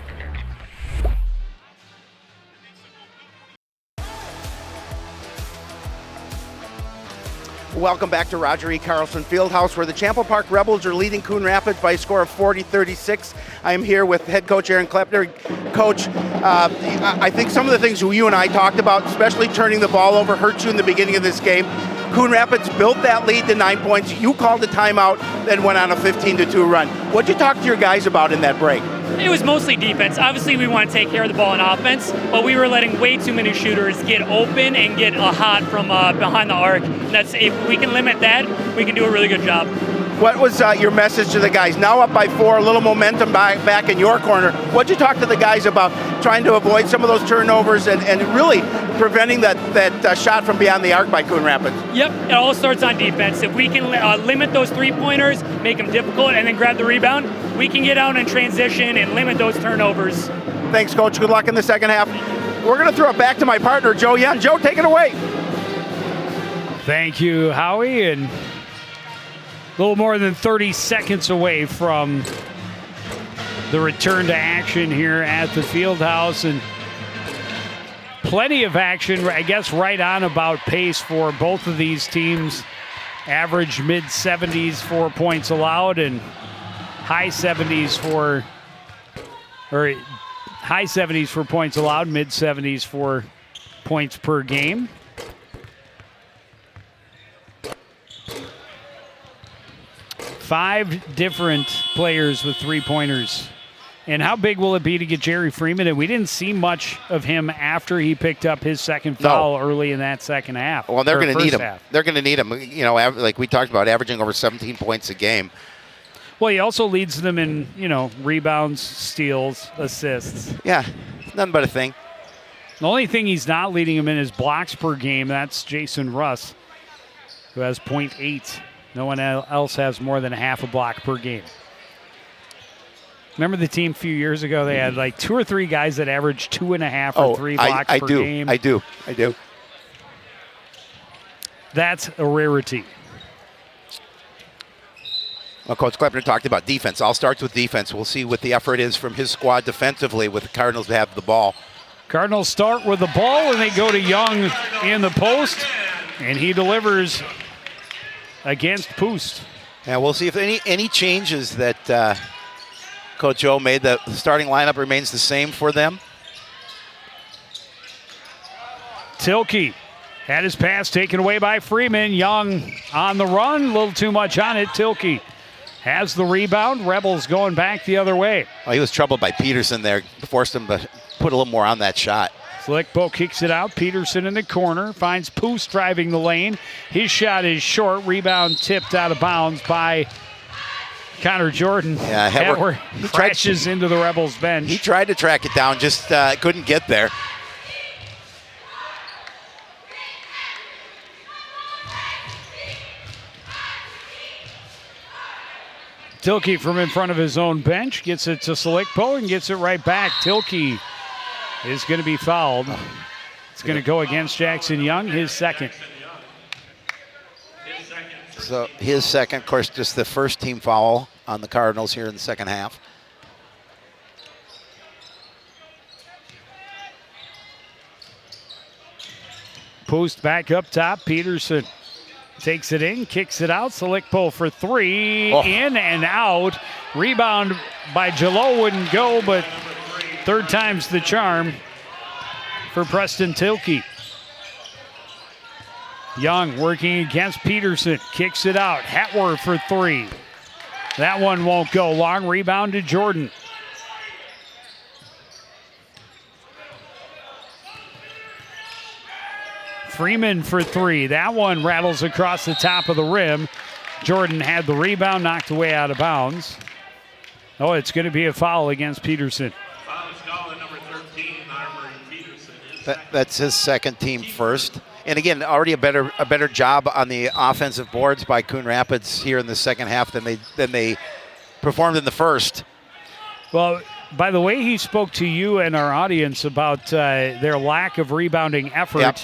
Welcome back to Roger E. Carlson Fieldhouse, where the Champlin Park Rebels are leading Coon Rapids by a score of 40-36. I am here with head coach Aaron Klepner. Coach, I think some of the things you and I talked about, especially turning the ball over, hurt you in the beginning of this game. Coon Rapids built that lead to 9 points. You called a timeout, then went on a 15-2 run. What'd you talk to your guys about in that break? It was mostly defense. Obviously, we want to take care of the ball in offense, but we were letting way too many shooters get open and get hot from behind the arc. And if we can limit that, we can do a really good job. What was your message to the guys? Now up by 4, a little momentum back in your corner. What'd you talk to the guys about trying to avoid some of those turnovers and really preventing that shot from beyond the arc by Coon Rapids? Yep, it all starts on defense. If we can limit those three-pointers, make them difficult, and then grab the rebound, we can get out in transition and limit those turnovers. Thanks, Coach. Good luck in the second half. We're going to throw it back to my partner, Joe Young. Joe, take it away. Thank you, Howie. And a little more than 30 seconds away from the return to action here at the Fieldhouse, and plenty of action, I guess, right on about pace for both of these teams. Average mid-70s for points allowed and high 70s for points allowed, mid-70s for points per game. Five different players with three-pointers. And how big will it be to get Jerry Freeman? And we didn't see much of him after he picked up his second foul early in that second half. Well, they're going to need him. Half. They're going to need him. Like we talked about, averaging over 17 points a game. Well, he also leads them in, rebounds, steals, assists. Yeah, nothing but a thing. The only thing he's not leading him in is blocks per game. That's Jason Russ, who has 0.8. No one else has more than a half a block per game. Remember the team a few years ago? They had like 2 or 3 guys that averaged 2.5 or 3 blocks per game. I do. That's a rarity. Well, Coach Klepner talked about defense. All starts with defense. We'll see what the effort is from his squad defensively with the Cardinals to have the ball. Cardinals start with the ball, and they go to Young in the post, and he delivers against Poost. And we'll see if any changes that Coach O made. The starting lineup remains the same for them. Tilke had his pass taken away by Freeman. Young on the run, a little too much on it. Tilke has the rebound. Rebels going back the other way. Oh, he was troubled by Peterson there. Forced him to put a little more on that shot. Slickbo kicks it out. Peterson in the corner. Finds Poost driving the lane. His shot is short. Rebound tipped out of bounds by Connor Jordan. Yeah, Hetwer crashes into the Rebels bench. He tried to track it down, just couldn't get there. Tilke from in front of his own bench gets it to Slickpo and gets it right back. Tilke is going to be fouled. It's going to go against Jackson Young, his second. So his second, of course, just the first team foul on the Cardinals here in the second half. Post back up top. Peterson takes it in, kicks it out. Slickpo for three. Oh. In and out. Rebound by Jalot wouldn't go, but third time's the charm for Preston Tilke. Young working against Peterson. Kicks it out. Hetwer for three. That one won't go. Long rebound to Jordan. Freeman for three. That one rattles across the top of the rim. Jordan had the rebound, knocked away out of bounds. Oh, it's going to be a foul against Peterson. Foul is called on number 13, Armory Peterson. That's his second, team first. And again, already a better job on the offensive boards by Coon Rapids here in the second half than they performed in the first. Well, by the way he spoke to you and our audience about their lack of rebounding effort, Yep.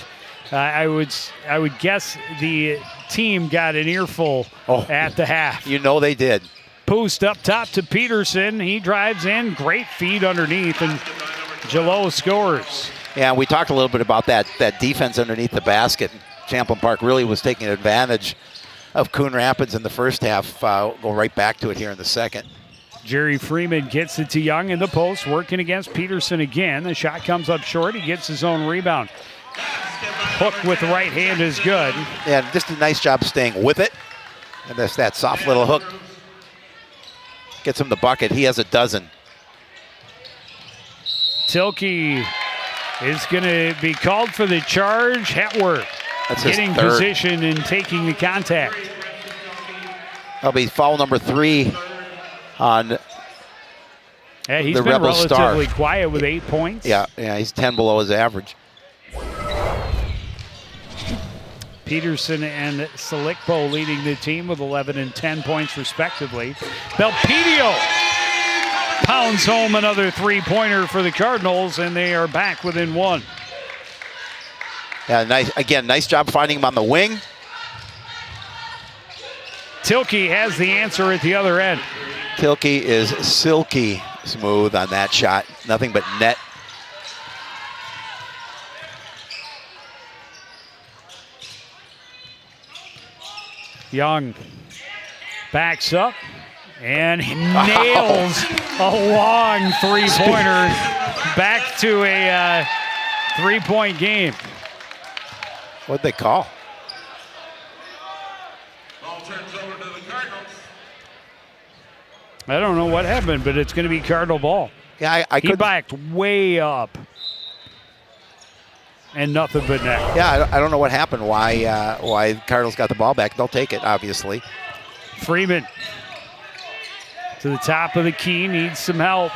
I would guess the team got an earful at the half. You know they did. Post up top to Peterson. He drives in. Great feed underneath, and Jalot scores. Yeah, we talked a little bit about that defense underneath the basket. Champlin Park really was taking advantage of Coon Rapids in the first half. Go right back to it here in the second. Jerry Freeman gets it to Young in the post, working against Peterson again. The shot comes up short. He gets his own rebound. Hook with the right hand is good. Yeah, just a nice job staying with it. And that's that soft little hook. Gets him the bucket. He has a dozen. Tilke is going to be called for the charge. Hetwer getting third. position and taking the contact. That'll be foul number 3 on He's the been Rebel relatively star. quiet with 8 points. Yeah, he's 10 below his average. Peterson and Slickpo leading the team with 11 and 10 points respectively. Belpedio pounds home another three-pointer for the Cardinals, and they are back within one. Yeah, nice job finding him on the wing. Tilke has the answer at the other end. Tilke is silky smooth on that shot. Nothing but net. Young backs up and nails a long three-pointer back to a three-point game. What'd they call? Ball turns over to the Cardinals. I don't know what happened, but it's going to be Cardinal ball. Yeah, I He could. backed way up. And nothing but net. Yeah, I don't know what happened. Why Cardinals got the ball back? They'll take it, obviously. Freeman to the top of the key, needs some help.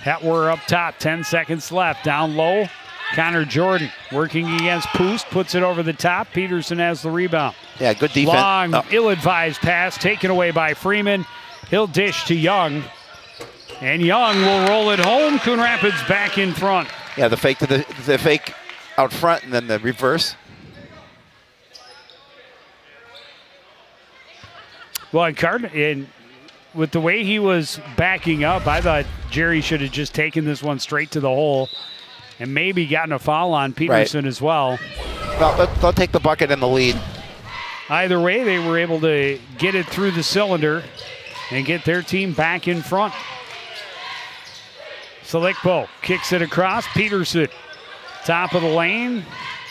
Hetwer up top, 10 seconds left. Down low, Connor Jordan working against Poost, puts it over the top. Peterson has the rebound. Yeah, good defense. Long, ill-advised pass taken away by Freeman. He'll dish to Young. And Young will roll it home. Coon Rapids back in front. Yeah, the fake to the fake out front and then the reverse. Well, and with the way he was backing up, I thought Jerry should have just taken this one straight to the hole and maybe gotten a foul on Peterson as well. Well, they'll take the bucket and the lead. Either way, they were able to get it through the cylinder and get their team back in front. Slickpo kicks it across. Peterson, top of the lane,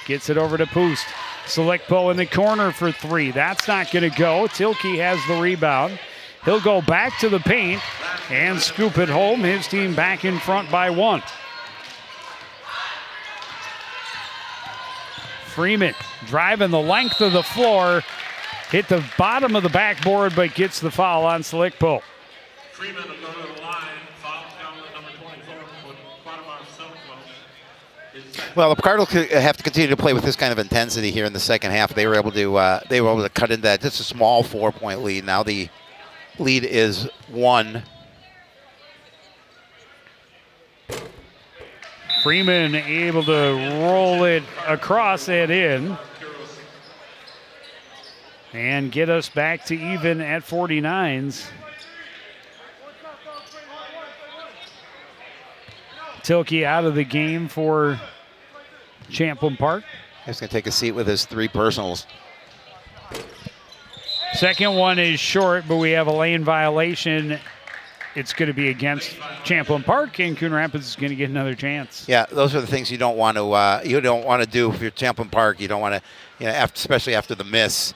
gets it over to Poost. Slickpo in the corner for three. That's not going to go. Tilke has the rebound. He'll go back to the paint and scoop it home. His team back in front by one. Freeman driving the length of the floor Hit the bottom of the backboard, but gets the foul on Slickpo. Freeman will go to the line. Foul down to number 24 with Quatamar Silkwo. Well, the Cardinals have to continue to play with this kind of intensity here in the second half. They were able to cut into that just a small 4-point lead. Now the lead is 1. Freeman able to roll it across and in. And get us back to even at 49s. Tilke out of the game for Champlin Park. He's going to take a seat with his 3 personals. Second one is short, but we have a lane violation. It's going to be against Champlin Park, and Coon Rapids is going to get another chance. Yeah, those are the things you don't want to do if you're Champlin Park. You don't want to, especially after the miss.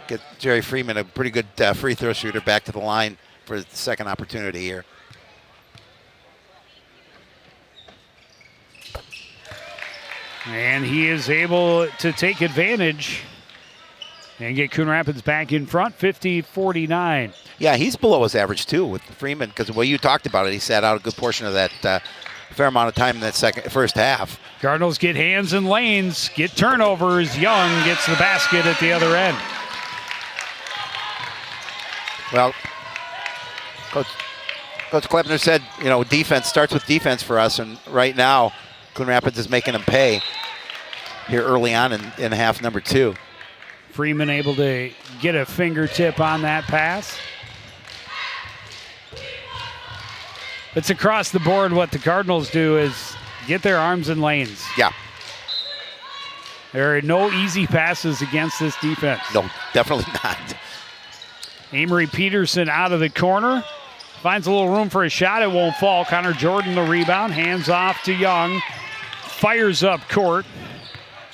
Get Jerry Freeman, a pretty good free throw shooter, back to the line for the second opportunity here. And he is able to take advantage and get Coon Rapids back in front, 50-49. Yeah, he's below his average, too, with Freeman, because the way you talked about it, he sat out a good portion of that fair amount of time in that first half. Cardinals get hands in lanes, get turnovers. Young gets the basket at the other end. Well, Coach Kleppner said, defense starts with defense for us, and right now, Coon Rapids is making them pay here early on in half number 2. Freeman able to get a fingertip on that pass. It's across the board. What the Cardinals do is get their arms in lanes. Yeah. There are no easy passes against this defense. No, definitely not. Amory Peterson out of the corner. Finds a little room for a shot. It won't fall. Connor Jordan the rebound. Hands off to Young. Fires up court.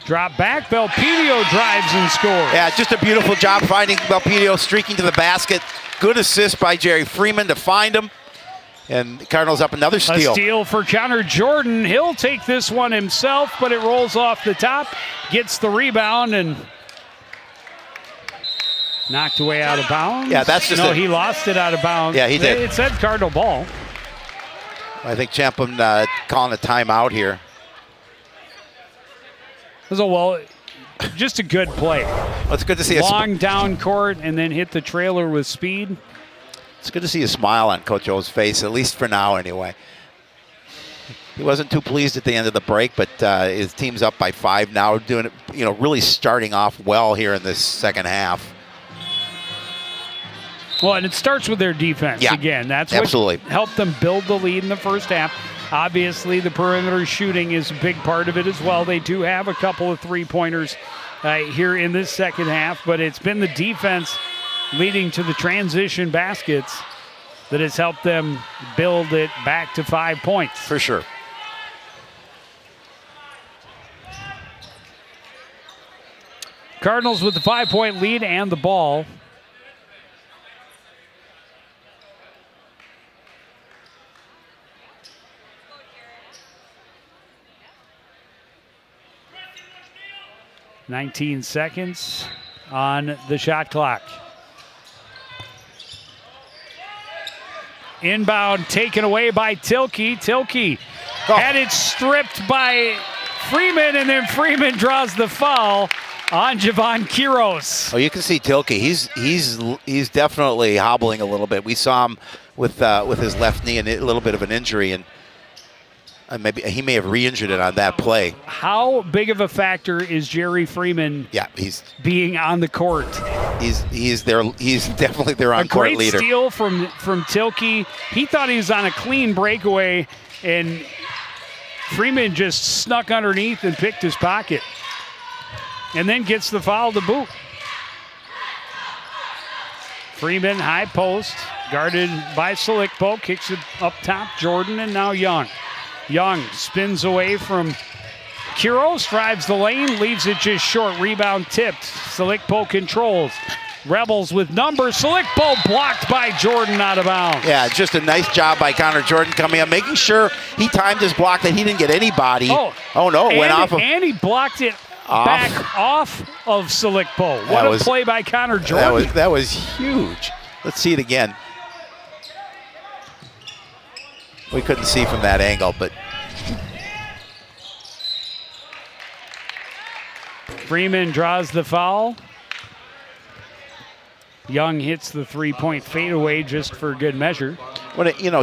Drop back. Belpedio drives and scores. Yeah, just a beautiful job finding Belpedio, streaking to the basket. Good assist by Jerry Freeman to find him. And the Cardinals up another steal. A steal for Connor Jordan. He'll take this one himself, but it rolls off the top. Gets the rebound and knocked away out of bounds. Yeah, that's just he lost it out of bounds. Yeah, he did. It said Cardinal ball. I think Champlin calling a timeout here. Just a good play. Well, it's good to see long down court and then hit the trailer with speed. It's good to see a smile on Coach O's face, at least for now anyway. He wasn't too pleased at the end of the break, but his team's up by 5 now, doing it, really starting off well here in this second half. Well, and it starts with their defense again. That's absolutely what helped them build the lead in the first half. Obviously, the perimeter shooting is a big part of it as well. They do have a couple of three-pointers here in this second half, but it's been the defense leading to the transition baskets that has helped them build it back to 5 points. For sure. Cardinals with the 5-point lead and the ball. $19 seconds on the shot clock. Inbound taken away by Tilke. Tilke had it stripped by Freeman, and then Freeman draws the foul on Javon Quiros. Oh, you can see Tilke. He's definitely hobbling a little bit. We saw him with his left knee and a little bit of an injury, and maybe he may have re-injured it on that play. How big of a factor is Jerry Freeman? Yeah, he's being on the court. He's there. He's definitely their on-court leader. A great steal from Tilke. He thought he was on a clean breakaway, and Freeman just snuck underneath and picked his pocket, and then gets the foul to boot. Freeman high post, guarded by Slickpo, kicks it up top. Jordan and now Young. Young spins away from Quiros, drives the lane, leaves it just short. Rebound tipped. Slickpo controls. Rebels with numbers. Slickpo blocked by Jordan out of bounds. Yeah, just a nice job by Connor Jordan coming up, making sure he timed his block that he didn't get anybody. Oh no, it went off. And he blocked it back off of Slickpo. What a play by Connor Jordan. That was huge. Let's see it again. We couldn't see from that angle, but Freeman draws the foul. Young hits the three-point fadeaway just for good measure.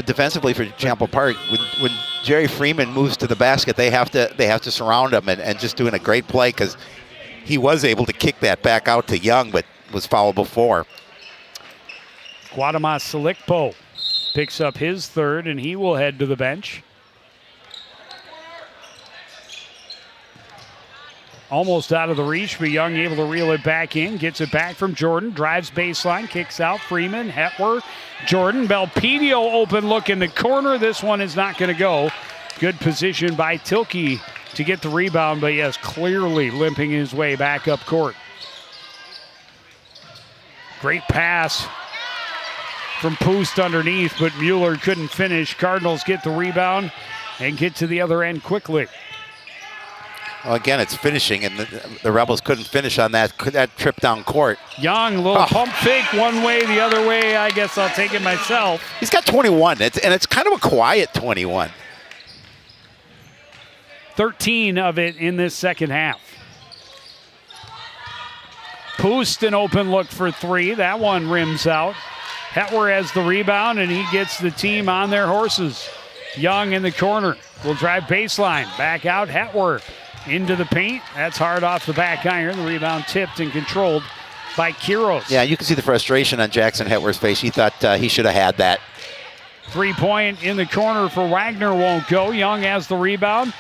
Defensively for Champlin Park, when Jerry Freeman moves to the basket, they have to surround him and just doing a great play because he was able to kick that back out to Young, but was fouled before. Guatemala Slickpo picks up his third, and he will head to the bench. Almost out of the reach, but Young able to reel it back in. Gets it back from Jordan. Drives baseline. Kicks out. Freeman. Hetwer. Jordan. Belpedio open look in the corner. This one is not going to go. Good position by Tilke to get the rebound, but yes, clearly limping his way back up court. Great pass from Poost underneath, but Mueller couldn't finish. Cardinals get the rebound and get to the other end quickly. Well, again, it's finishing, and the Rebels couldn't finish on that trip down court. Young, little pump fake one way, the other way. I guess I'll take it myself. He's got 21, and it's kind of a quiet 21. 13 of it in this second half. Poost an open look for three. That one rims out. Hetwer has the rebound, and he gets the team on their horses. Young in the corner will drive baseline. Back out, Hetwer. Into the paint. That's hard off the back iron. The rebound tipped and controlled by Quiros. Yeah, you can see the frustration on Jackson Hetwer's face. He thought he should have had that. 3-point in the corner for Wagner won't go. Young has the rebound.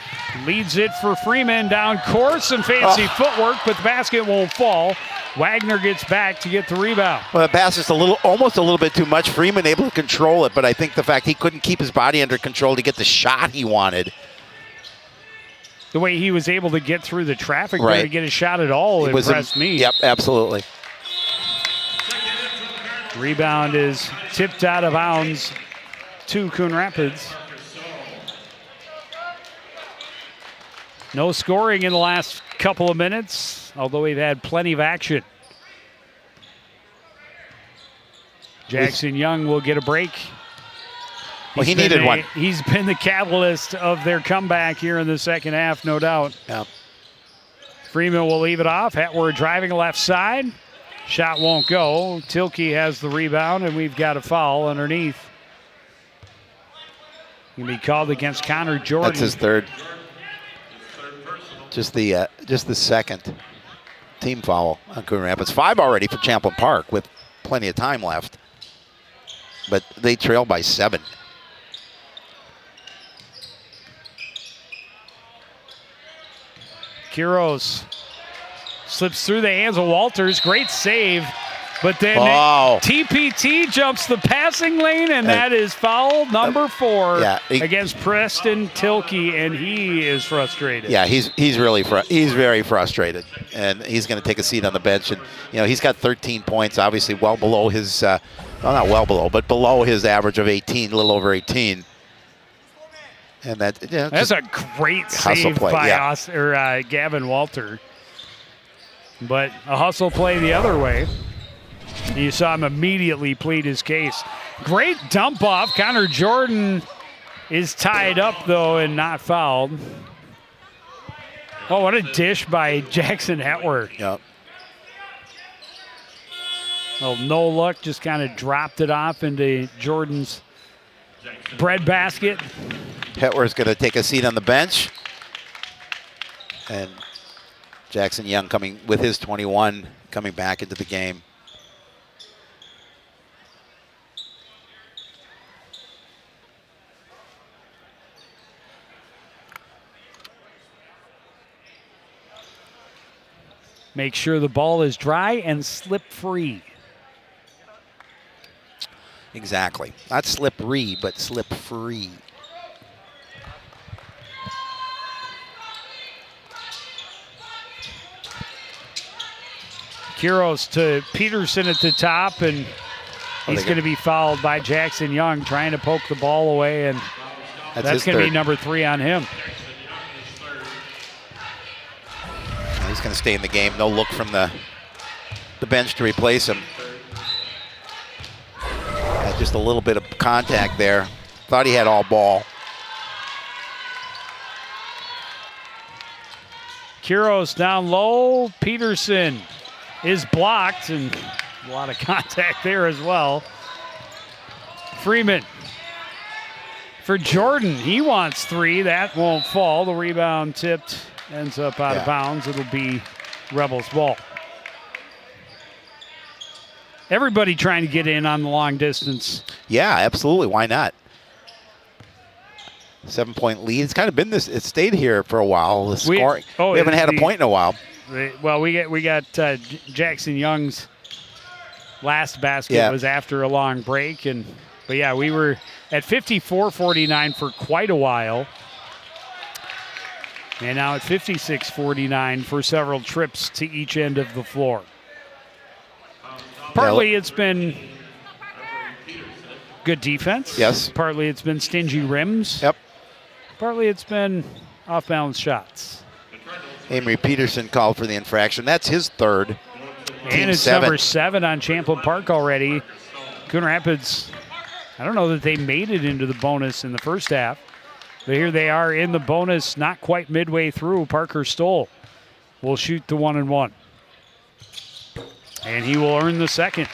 Leads it for Freeman down court. Some fancy footwork, but the basket won't fall. Wagner gets back to get the rebound. Well, the pass is almost a little bit too much. Freeman able to control it, but I think the fact he couldn't keep his body under control to get the shot he wanted. The way he was able to get through the traffic there to get a shot at all impressed me. Yep, absolutely. Rebound is tipped out of bounds to Coon Rapids. No scoring in the last couple of minutes, although we've had plenty of action. Jackson Young will get a break. Well, he needed one. He's been the catalyst of their comeback here in the second half, no doubt. Yeah. Freeman will leave it off. Hetwer driving left side. Shot won't go. Tilke has the rebound, and we've got a foul underneath. Going to be called against Connor Jordan. That's his third. Just the second team foul on Coon Rapids. 5 already for Champlin Park with plenty of time left. But they trail by 7. Quiros slips through the hands of Walters. Great save. But then TPT jumps the passing lane, and that is foul number 4 against Preston Tilke, and he is frustrated. Yeah, he's very frustrated, and he's going to take a seat on the bench. And he's got 13 points, obviously well below his, well, not well below, but below his average of 18, a little over 18. And that's a great save by Gavin Walter. But a hustle play the other way. You saw him immediately plead his case. Great dump off. Connor Jordan is tied up, though, and not fouled. Oh, what a dish by Jackson Hetwer. Yep. Well, no luck, just kind of dropped it off into Jordan's breadbasket. Hetwer's going to take a seat on the bench. And Jackson Young coming with his 21, coming back into the game. Make sure the ball is dry and slip free. Exactly. Not slippery, but slip free. Quiros to Peterson at the top, and he's going to be fouled by Jackson Young, trying to poke the ball away, and that's going to be number 3 on him. going to stay in the game. No look from the bench to replace him. Just a little bit of contact there. Thought he had all ball. Quiros down low. Peterson is blocked, and a lot of contact there as well. Freeman for Jordan. He wants 3. That won't fall. The rebound tipped, ends up out of bounds. It'll be Rebels ball. Everybody trying to get in on the long distance. Yeah, absolutely. Why not? 7-point lead. It's kind of been this. It stayed here for a while. The scoring. We haven't had a point in a while. Well, we got Jackson Young's last basket was after a long break, but yeah, we were at 54-49 for quite a while, and now at 56-49 for several trips to each end of the floor. Partly it's been good defense. Yes. Partly it's been stingy rims. Yep. Partly it's been off-balance shots. Amory Peterson called for the infraction. That's his third. And it's number 7 on Champlin Park already. Coon Rapids, I don't know that they made it into the bonus in the first half, but here they are in the bonus, not quite midway through. Parker Stoll will shoot the 1-and-1. And he will earn the second.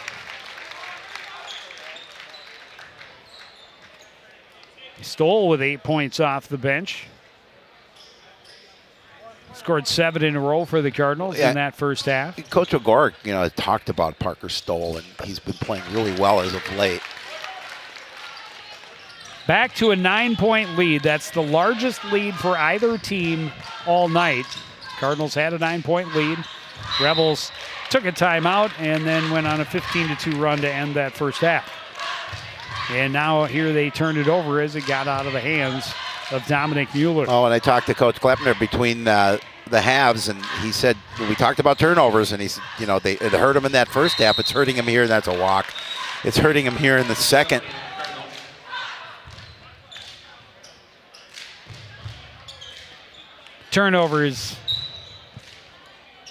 Stoll with 8 points off the bench. Scored 7 in a row for the Cardinals in that first half. Coach O'Gorick, talked about Parker Stoll, and he's been playing really well as of late. Back to a 9-point lead. That's the largest lead for either team all night. Cardinals had a 9-point lead. Rebels took a timeout and then went on a 15-2 run to end that first half. And now here they turned it over as it got out of the hands of Dominic Mueller. Oh, and I talked to Coach Kleppner between the halves, and he said, we talked about turnovers, and he said, it hurt him in that first half. It's hurting him here, and that's a walk. It's hurting him here in the second. Turnovers,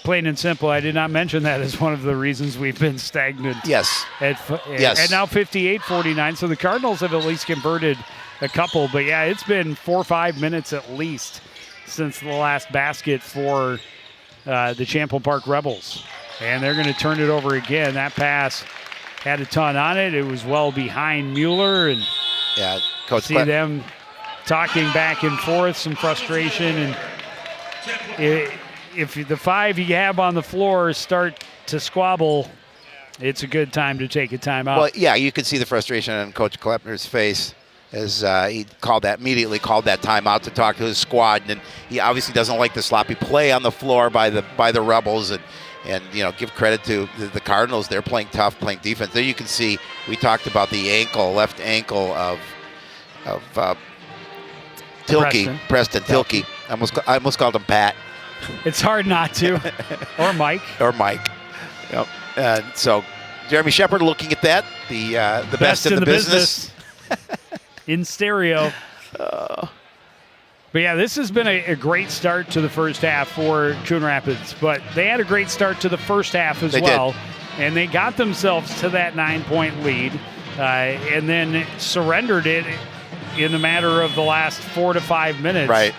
plain and simple. I did not mention that as one of the reasons we've been stagnant. Yes. Yes. And now 58-49, so the Cardinals have at least converted a couple. But, yeah, it's been 4 or 5 minutes at least since the last basket for the Champlin Park Rebels. And they're going to turn it over again. That pass had a ton on it. It was well behind Mueller. And Coach see them talking back and forth, some frustration. And if the 5 you have on the floor start to squabble, it's a good time to take a timeout. Well, yeah, you can see the frustration on Coach Kleppner's face as he immediately called that timeout to talk to his squad, and he obviously doesn't like the sloppy play on the floor by the Rebels, and give credit to the Cardinals. They're playing tough, playing defense. There you can see we talked about the left ankle of Tilke, Preston Tilke. I almost called him Pat. It's hard not to. Or Mike. Yep. And so Jeremy Shepard looking at that, the best in the business. In stereo. But yeah, this has been a great start to the first half for Coon Rapids. But they had a great start to the first half as well. And they got themselves to that 9-point lead and then surrendered it in a matter of the last 4 to 5 minutes. Right.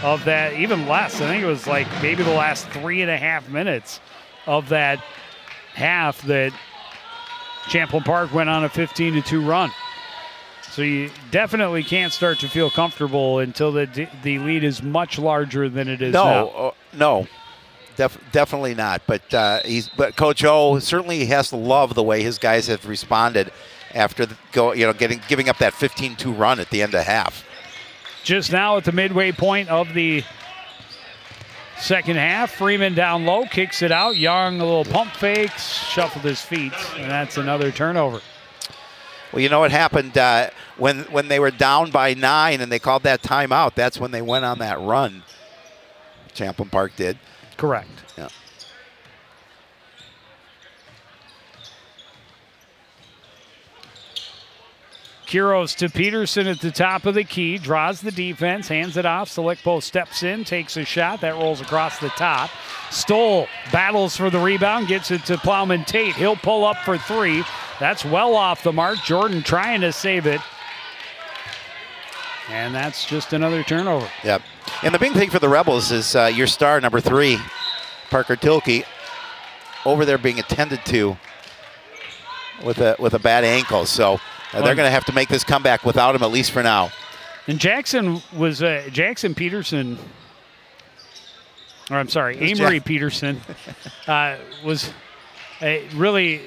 Of that, even less. I think it was like maybe the last 3.5 minutes of that half that Champlin Park went on a 15-2 run. So you definitely can't start to feel comfortable until the lead is much larger than it is now. No, definitely not. But Coach O certainly has to love the way his guys have responded after giving up that 15-2 run at the end of half. Just now at the midway point of the second half, Freeman down low, kicks it out. Young, a little pump fakes, shuffled his feet, and that's another turnover. Well, you know what happened when they were down by 9 and they called that timeout? That's when they went on that run. Champlin Park did. Correct. Yeah. Kiros to Peterson at the top of the key, draws the defense, hands it off. Selikpo steps in, takes a shot. That rolls across the top. Stoll battles for the rebound, gets it to Plowman Tate. He'll pull up for three. That's well off the mark. Jordan trying to save it. And that's just another turnover. Yep. And the big thing for the Rebels is your star, number 3, Parker Tilke, over there being attended to with a bad ankle. So they're going to have to make this comeback without him, at least for now. And Jackson Peterson, or I'm sorry, Amory Peterson was really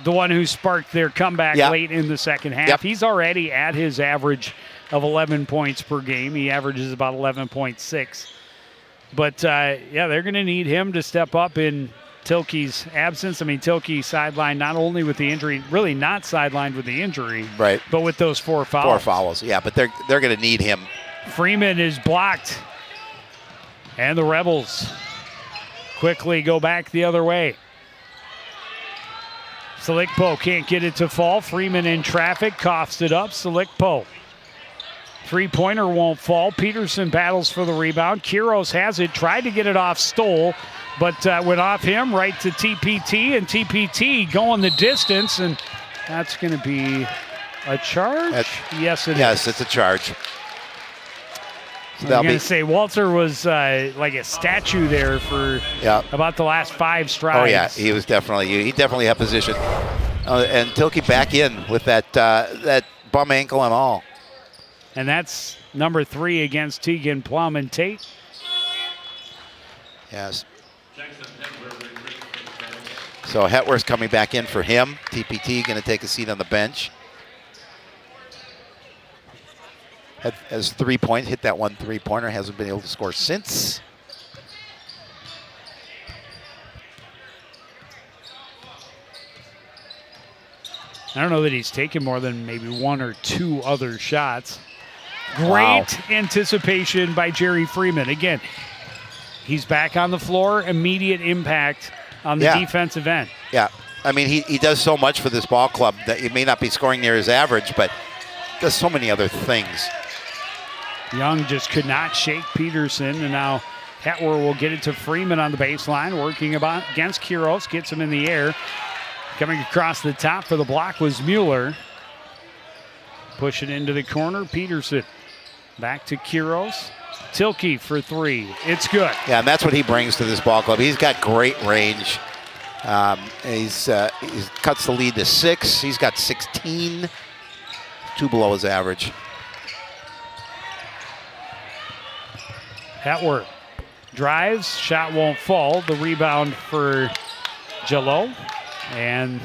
the one who sparked their comeback late in the second half. Yep. He's already at his average of 11 points per game. He averages about 11.6. But, they're going to need him to step up in Tilke's absence. I mean, Tilke sidelined not only with the injury, really not sidelined with the injury, right, but with those 4 fouls. 4 fouls, yeah, but they're going to need him. Freeman is blocked. And the Rebels quickly go back the other way. Selikpo can't get it to fall. Freeman in traffic, coughs it up. Selikpo. Three-pointer won't fall. Peterson battles for the rebound. Kiros has it, tried to get it off Stoll, but went off him right to TPT, and TPT going the distance, and that's going to be a charge? Yes, it is. Yes, it's a charge. So I was going to say, Walter was like a statue there for about the last 5 strides. Oh, yeah, he definitely had position. And Tilke back in with that bum ankle and all. And that's number 3 against Tegan Plowman Tate. Yes. So Hetworth's coming back in for him. TPT going to take a seat on the bench. Has 3 points, hit that 1 3-pointer, hasn't been able to score since. I don't know that he's taken more than maybe 1 or 2 other shots. Great anticipation by Jerry Freeman. Again, he's back on the floor, immediate impact on the defensive end. Yeah, I mean, he does so much for this ball club that he may not be scoring near his average, but does so many other things. Young just could not shake Peterson, and now Hetwer will get it to Freeman on the baseline, working against Kiros, gets him in the air. Coming across the top for the block was Mueller. Push it into the corner, Peterson. Back to Kiros. Tilke for 3. It's good. Yeah, and that's what he brings to this ball club. He's got great range. He cuts the lead to 6. He's got 16, 2 below his average. Hetwer drives, shot won't fall. The rebound for Jello, and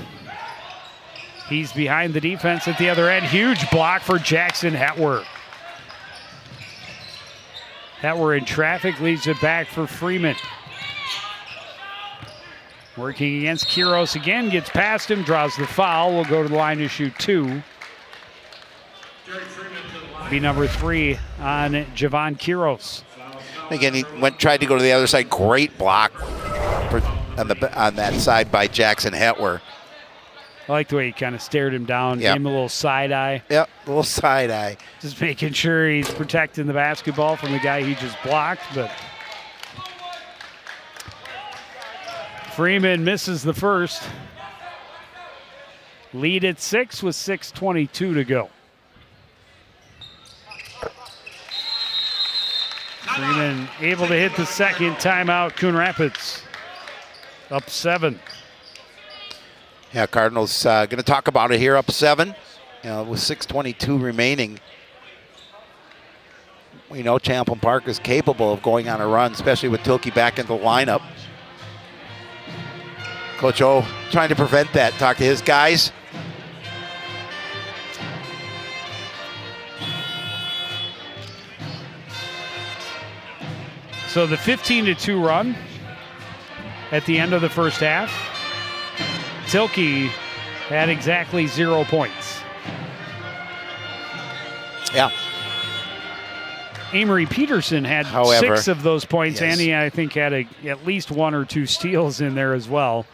he's behind the defense at the other end. Huge block for Jackson Hetwer. Hetwer in traffic, leaves it back for Freeman. Working against Kiros again, gets past him, draws the foul. Will go to the line to shoot 2. Be number 3 on Javon Kiros. Again, he tried to go to the other side. Great block on that side by Jackson Hetwer. I like the way he kind of stared him down, gave him a little side eye. Yep, a little side eye. Just making sure he's protecting the basketball from the guy he just blocked. But Freeman misses the first. Lead at 6 with 6:22 to go. Freeman able to hit the second timeout. Coon Rapids up 7. Yeah, Cardinals going to talk about it here, up 7. With 6:22 remaining. We know Champlin Park is capable of going on a run, especially with Tilke back into the lineup. Coach O trying to prevent that. Talk to his guys. So the 15-2 run at the end of the first half, Tilke had exactly 0 points. Yeah. Amory Peterson had 6 of those points, and he, I think, had at least 1 or 2 steals in there as well.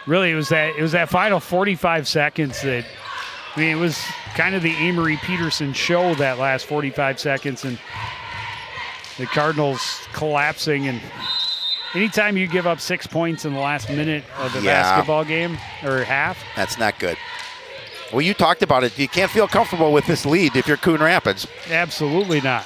Really, it was that final 45 seconds that, I mean, it was kind of the Amory Peterson show, that last 45 seconds, and the Cardinals collapsing. And anytime you give up 6 points in the last minute of a basketball game or half, that's not good. Well, you talked about it. You can't feel comfortable with this lead if you're Coon Rapids. Absolutely not.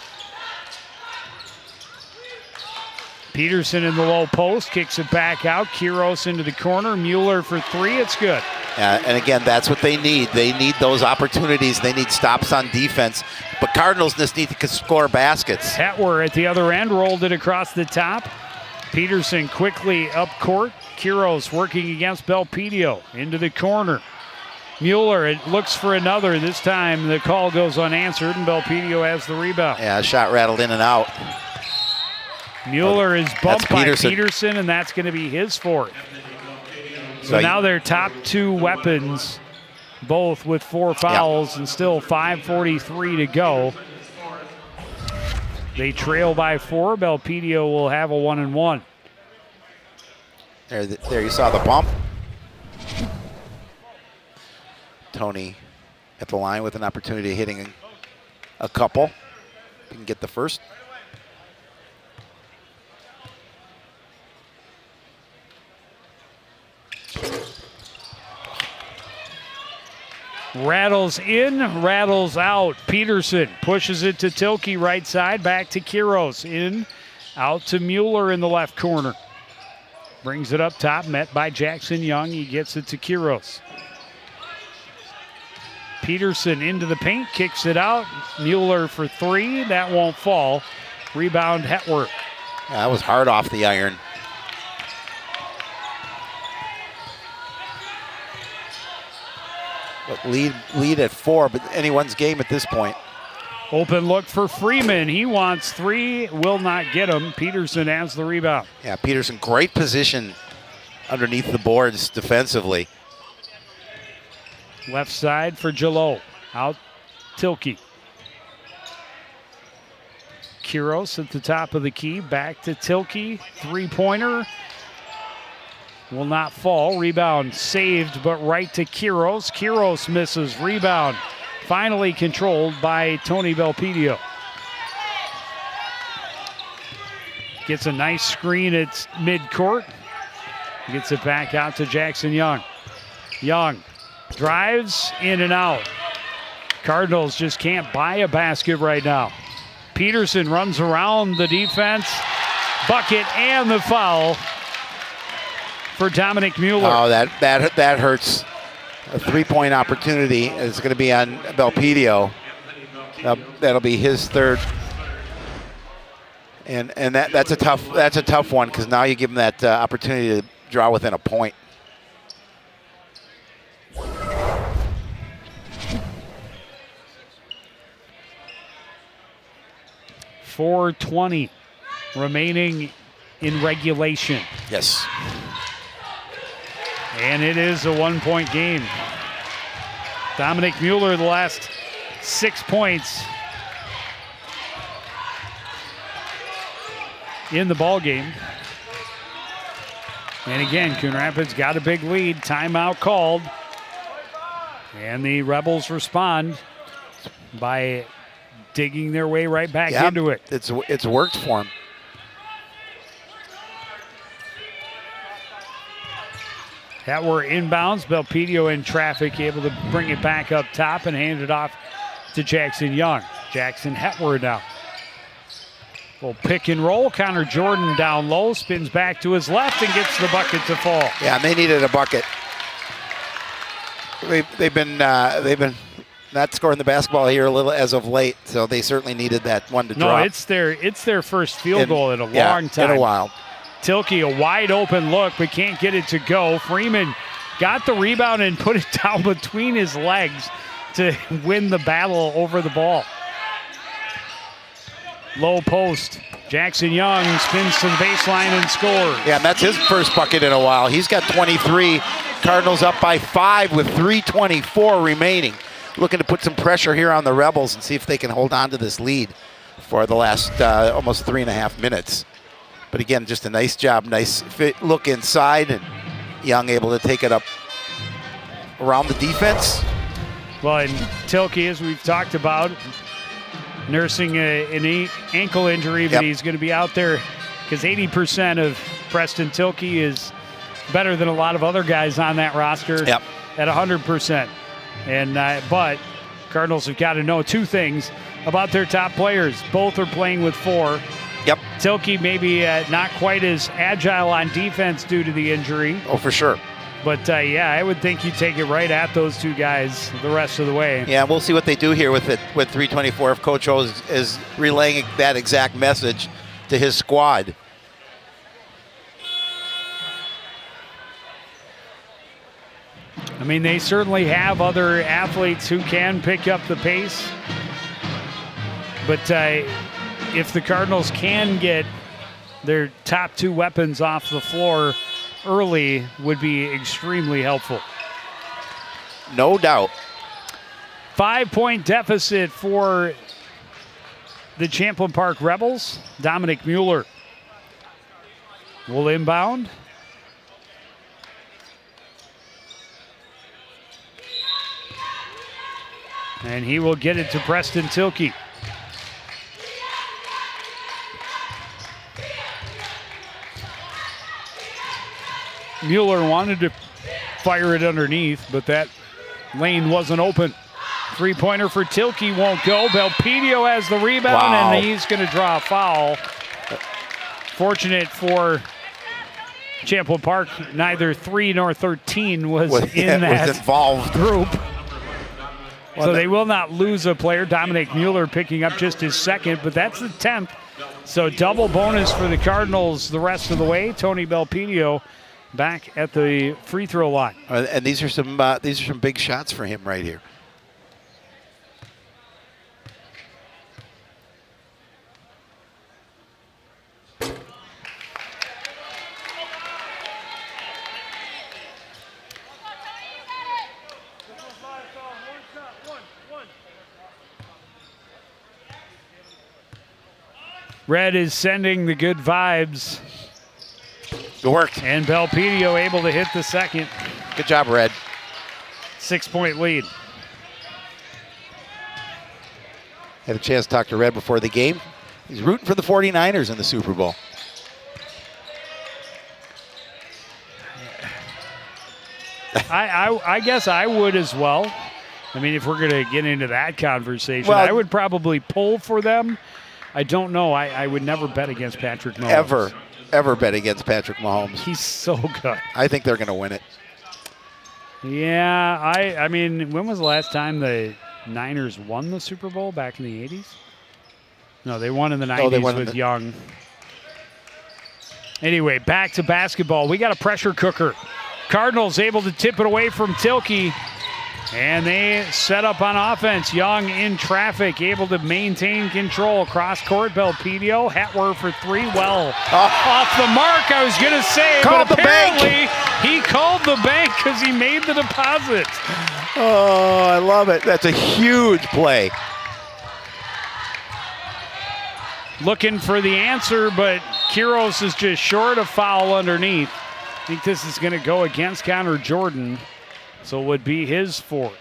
Peterson in the low post, kicks it back out. Quiros into the corner. Mueller for three. It's good. And again, that's what they need. They need those opportunities. They need stops on defense. But Cardinals just need to score baskets. Hetwer at the other end rolled it across the top. Peterson quickly up court. Quiros working against Belpedio into the corner. Mueller, it looks for another. This time the call goes unanswered, and Belpedio has the rebound. Yeah, shot rattled in and out. Mueller is bumped by Peterson. Peterson, and that's going to be his fourth. So now their top two weapons, both with 4 fouls, and still 5:43 to go. They trail by 4. Belpedio will have a 1-and-1. There you saw the bump. Tony at the line with an opportunity of hitting a couple. He can get the first. Rattles in, rattles out. Peterson pushes it to Tilke right side, back to Quiros. In, out to Mueller in the left corner. Brings it up top, met by Jackson Young. He gets it to Quiros. Peterson into the paint, kicks it out. Mueller for three, that won't fall. Rebound Hetwer. Yeah, that was hard off the iron. But lead at 4, but anyone's game at this point. Open look for Freeman. He wants 3, will not get him. Peterson has the rebound. Yeah, Peterson, great position underneath the boards defensively. Left side for Jalot. Out Tilke. Quiros at the top of the key. Back to Tilke. Three-pointer. Will not fall. Rebound saved, but right to Quiros. Quiros misses. Rebound finally controlled by Tony Belpedio. Gets a nice screen at midcourt. Gets it back out to Jackson Young. Young drives in and out. Cardinals just can't buy a basket right now. Peterson runs around the defense. Bucket and the foul for Dominic Mueller. Oh, that hurts. A three-point opportunity is going to be on Belpedio. That'll be his third. And that's a tough one, because now you give him that opportunity to draw within a point. .420 remaining in regulation. Yes. And it is a 1-point game. Dominic Mueller, the last 6 points in the ball game. And again, Coon Rapids got a big lead. Timeout called. And the Rebels respond by digging their way right back into it. It's worked for them. Hetwer inbounds. Belpedio in traffic, able to bring it back up top and hand it off to Jackson Young. Jackson Hetwer now. Little pick and roll. Connor Jordan down low, spins back to his left and gets the bucket to fall. Yeah, and they needed a bucket. They've been not scoring the basketball here a little as of late, so they certainly needed that one to drop. No, it's their first field goal in a long time. In a while. Tilke, a wide open look, but can't get it to go. Freeman got the rebound and put it down between his legs to win the battle over the ball. Low post. Jackson Young spins to the baseline and scores. Yeah, and that's his first bucket in a while. He's got 23. Cardinals up by 5 with 3:24 remaining. Looking to put some pressure here on the Rebels and see if they can hold on to this lead for the last almost 3.5 minutes. But again, just a nice job, nice fit, look inside, and Young able to take it up around the defense. Well, and Tilke, as we've talked about, nursing an ankle injury, but he's going to be out there because 80% of Preston Tilke is better than a lot of other guys on that roster at 100%. And but Cardinals have got to know two things about their top players. Both are playing with 4. Yep. Tilke maybe not quite as agile on defense due to the injury. Oh, for sure. But, yeah, I would think you take it right at those two guys the rest of the way. Yeah, we'll see what they do here with 324 if Coach O is relaying that exact message to his squad. I mean, they certainly have other athletes who can pick up the pace. But if the Cardinals can get their top 2 weapons off the floor early, would be extremely helpful. No doubt. 5-point deficit for the Champlin Park Rebels. Dominic Mueller will inbound. And he will get it to Preston Tilke. Mueller wanted to fire it underneath, but that lane wasn't open. 3-pointer for Tilke won't go. Belpedio has the rebound, and he's going to draw a foul. Fortunate for Champlin Park, neither 3 nor 13 was in that involved group. So they will not lose a player. Dominic Mueller picking up just his 2nd, but that's the 10th. So double bonus for the Cardinals the rest of the way. Tony Belpedio back at the free throw line. And these are some big shots for him right here. Red is sending the good vibes. Good work. And Belpedio able to hit the 2nd. Good job, Red. 6-point lead. Had a chance to talk to Red before the game. He's rooting for the 49ers in the Super Bowl. I guess I would as well. I mean, if we're going to get into that conversation, well, I would probably pull for them. I don't know. I would never bet against Patrick Mahomes. Ever bet against Patrick Mahomes. He's so good. I think they're going to win it. Yeah, I mean, when was the last time the Niners won the Super Bowl? Back in the 80s? No, they won in the 90s with Young. Anyway, back to basketball. We got a pressure cooker. Cardinals able to tip it away from Tilke. And they set up on offense. Young in traffic, able to maintain control. Cross court, Belpedio. Hetwer for 3. Well, off the mark, I was going to say. Called but apparently, the bank. He called the bank because he made the deposit. Oh, I love it. That's a huge play. Looking for the answer, but Quiros is just short of foul underneath. I think this is going to go against Connor Jordan. So it would be his 4th.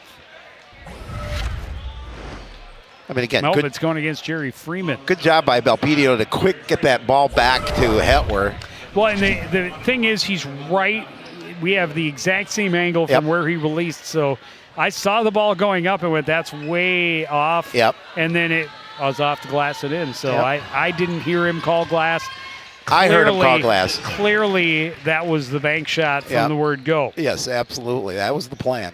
I mean, again, nope, it's going against Jerry Freeman. Good job by Belpedio to quick get that ball back to Hetwer. Well, and the thing is, he's right. We have the exact same angle from where he released. So I saw the ball going up and went, that's way off. Yep. And then it was off the glass and in. So I didn't hear him call glass. I heard him call glass. Clearly, that was the bank shot from the word go. Yes, absolutely. That was the plan.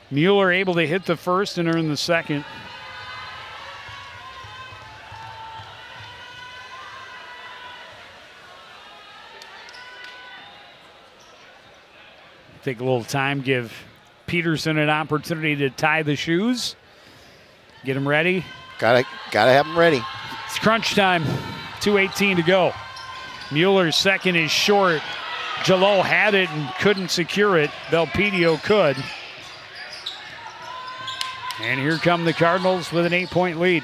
Mueller able to hit the 1st and earn the 2nd. Take a little time, give Peterson an opportunity to tie the shoes. Get him ready. Gotta have him ready. It's crunch time. 2:18 to go. Mueller's 2nd is short. Jalot had it and couldn't secure it. Belpedio could. And here come the Cardinals with an 8-point lead.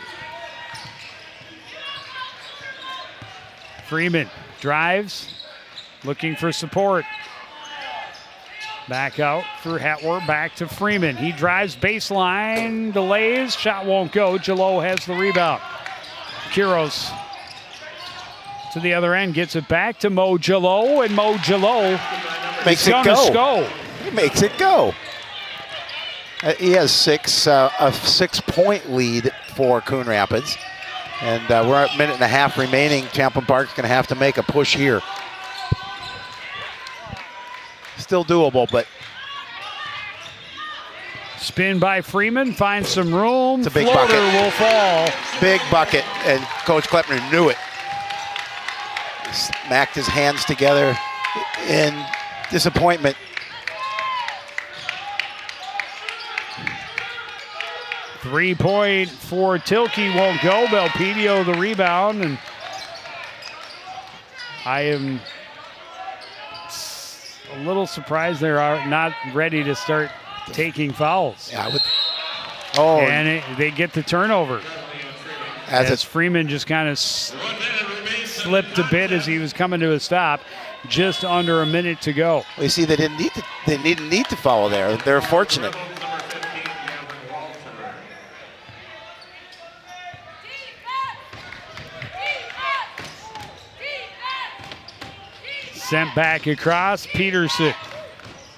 Freeman drives, looking for support. Back out for Hetwer, back to Freeman. He drives baseline, delays, shot won't go. Gelo has the rebound. Kiros to the other end, gets it back to Mo Gelo, and Mo Gelo makes it go. He makes it go. He has a 6-point lead for Coon Rapids. And we're at a minute and a half remaining. Champlin Park's going to have to make a push here. Still doable, but spin by Freeman, finds some room. It's a big Floater bucket. will fall. Big bucket, and Coach Kleppner knew it. Smacked his hands together in disappointment. Three-point for Tilke won't go. Belpedio the rebound, and I am a little surprised they are not ready to start taking fouls. Yeah, and they get the turnover. As Freeman just kind of slipped a bit as he was coming to a stop. Just under a minute to go. Well, you see, they didn't need to foul there. They're fortunate. Sent back across, Peterson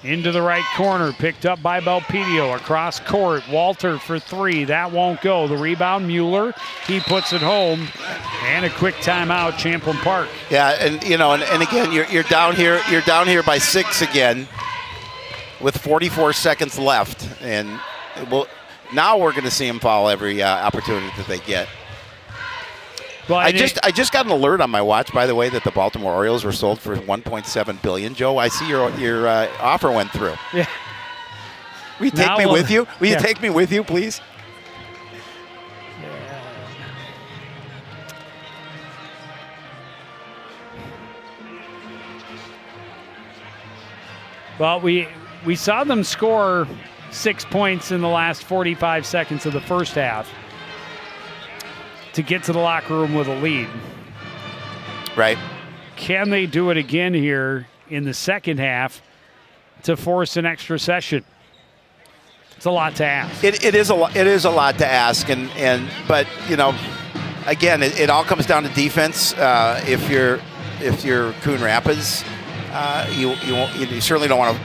into the right corner, picked up by Belpedio, across court, Walter for three, that won't go. The rebound, Mueller, he puts it home, and a quick timeout, Champlin Park. Yeah, and and again, you're down here by 6 again, with 44 seconds left, and now we're going to see them foul every opportunity that they get. Well, I just got an alert on my watch, by the way, that the Baltimore Orioles were sold for $1.7 billion. Joe, I see your offer went through. Yeah. Will you take me with you? Will you take me with you, please? Yeah. Well, we saw them score 6 points in the last 45 seconds of the first half to get to the locker room with a lead. Right. Can they do it again here in the second half to force an extra session? It's a lot to ask. It is a lot to ask, but again, it all comes down to defense. If you're Coon Rapids, you certainly don't want to.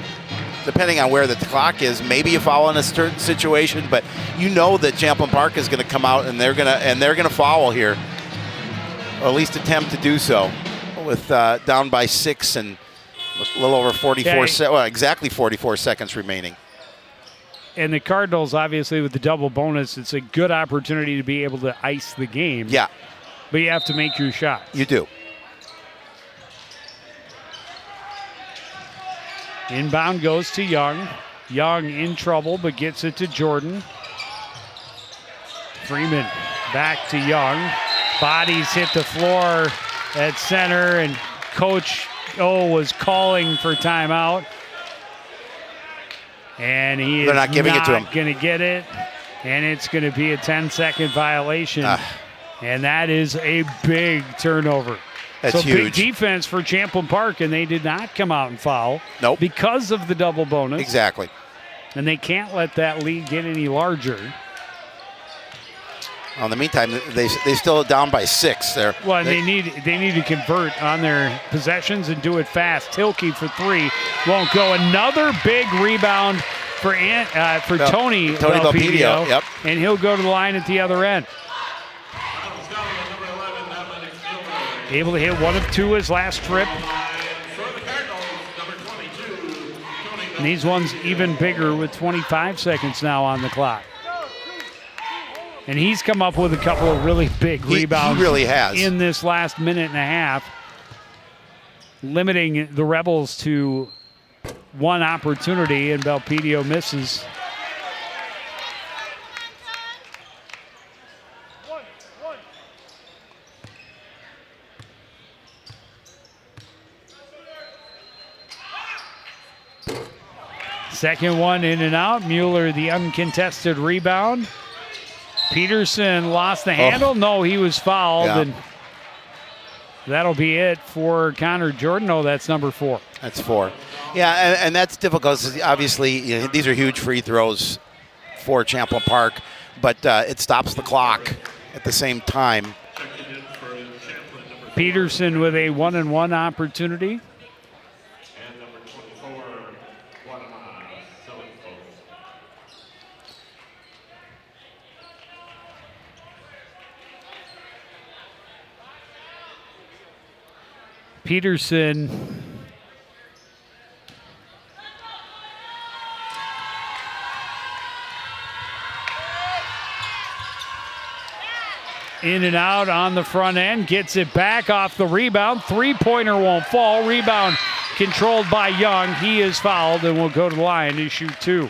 Depending on where the clock is, maybe you foul in a certain situation, but you know that Champlin Park is going to come out and they're going to foul here, or at least attempt to do so, with down by 6 and a little over 44. Exactly 44 seconds remaining. And the Cardinals, obviously, with the double bonus, it's a good opportunity to be able to ice the game. Yeah, but you have to make your shot. You do. Inbound goes to Young. Young in trouble, but gets it to Jordan. Freeman back to Young. Bodies hit the floor at center, and Coach O was calling for timeout. And he They're not giving it to him. Going to get it, and it's going to be a 10-second violation. And that is a big turnover. That's huge. Big defense for Champlin Park, and they did not come out and foul. Nope. Because of the double bonus. Exactly. And they can't let that lead get any larger. In the meantime, they still down by 6 there. Well, they need to convert on their possessions and do it fast. Tilke for three won't go. Another big rebound for Tony Belpedio. Yep. And he'll go to the line at the other end. Able to hit 1 of 2 his last trip. And these ones even bigger with 25 seconds now on the clock. And he's come up with a couple of really big rebounds. He really has. In this last minute and a half, limiting the Rebels to one opportunity, and Belpedio misses. Second one in and out. Mueller, the uncontested rebound. Peterson lost the handle. No, he was fouled. Yeah. And That'll be it for Connor Jordan. Oh, that's number 4. That's 4. Yeah, and that's difficult. Obviously, these are huge free throws for Champlin Park, but it stops the clock at the same time. Peterson with a 1-and-1 opportunity. And number 24, Guatemala, Silly Folks. Peterson in and out on the front end, gets it back off the rebound. Three-pointer won't fall. Rebound controlled by Young. He is fouled and will go to the line to shoot 2.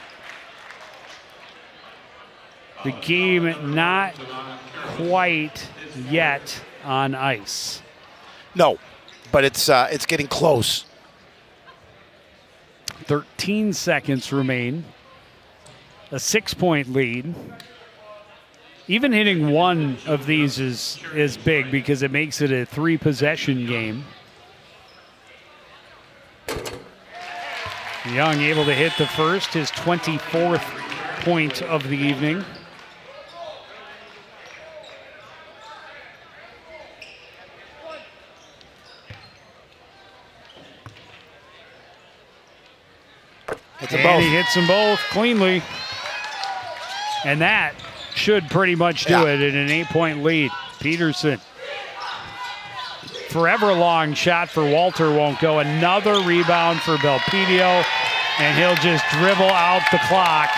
The game not quite yet on ice. No, but it's getting close. 13 seconds remain. A 6-point lead. Even hitting one of these is big because it makes it a 3-possession game. Young able to hit the first, his 24th point of the evening. And he hits them both cleanly. And that should pretty much do it in an 8-point lead. Peterson. Forever long shot for Walter won't go. Another rebound for Belpedio, and he'll just dribble out the clock.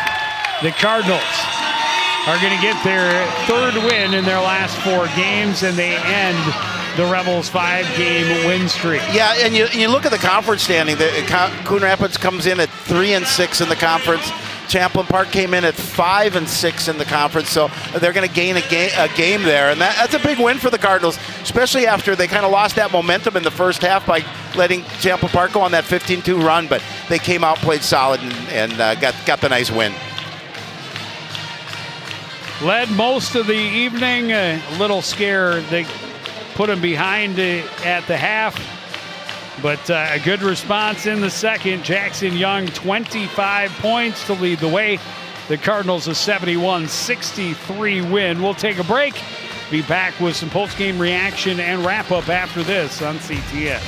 The Cardinals are going to get their 3rd win in their last 4 games, and they end the Rebels' 5-game win streak. Yeah, and you look at the conference standing. Coon Rapids comes in at 3-6 in the conference. Champlin Park came in at 5-6 in the conference, so they're going to gain a game there, and that's a big win for the Cardinals, especially after they kind of lost that momentum in the first half by letting Champlin Park go on that 15-2 run, but they came out, played solid, and got the nice win. Led most of the evening, a little scare. They put him behind at the half. But a good response in the second. Jackson Young, 25 points to lead the way. The Cardinals a 71-63 win. We'll take a break. Be back with some post-game reaction and wrap-up after this on CTN.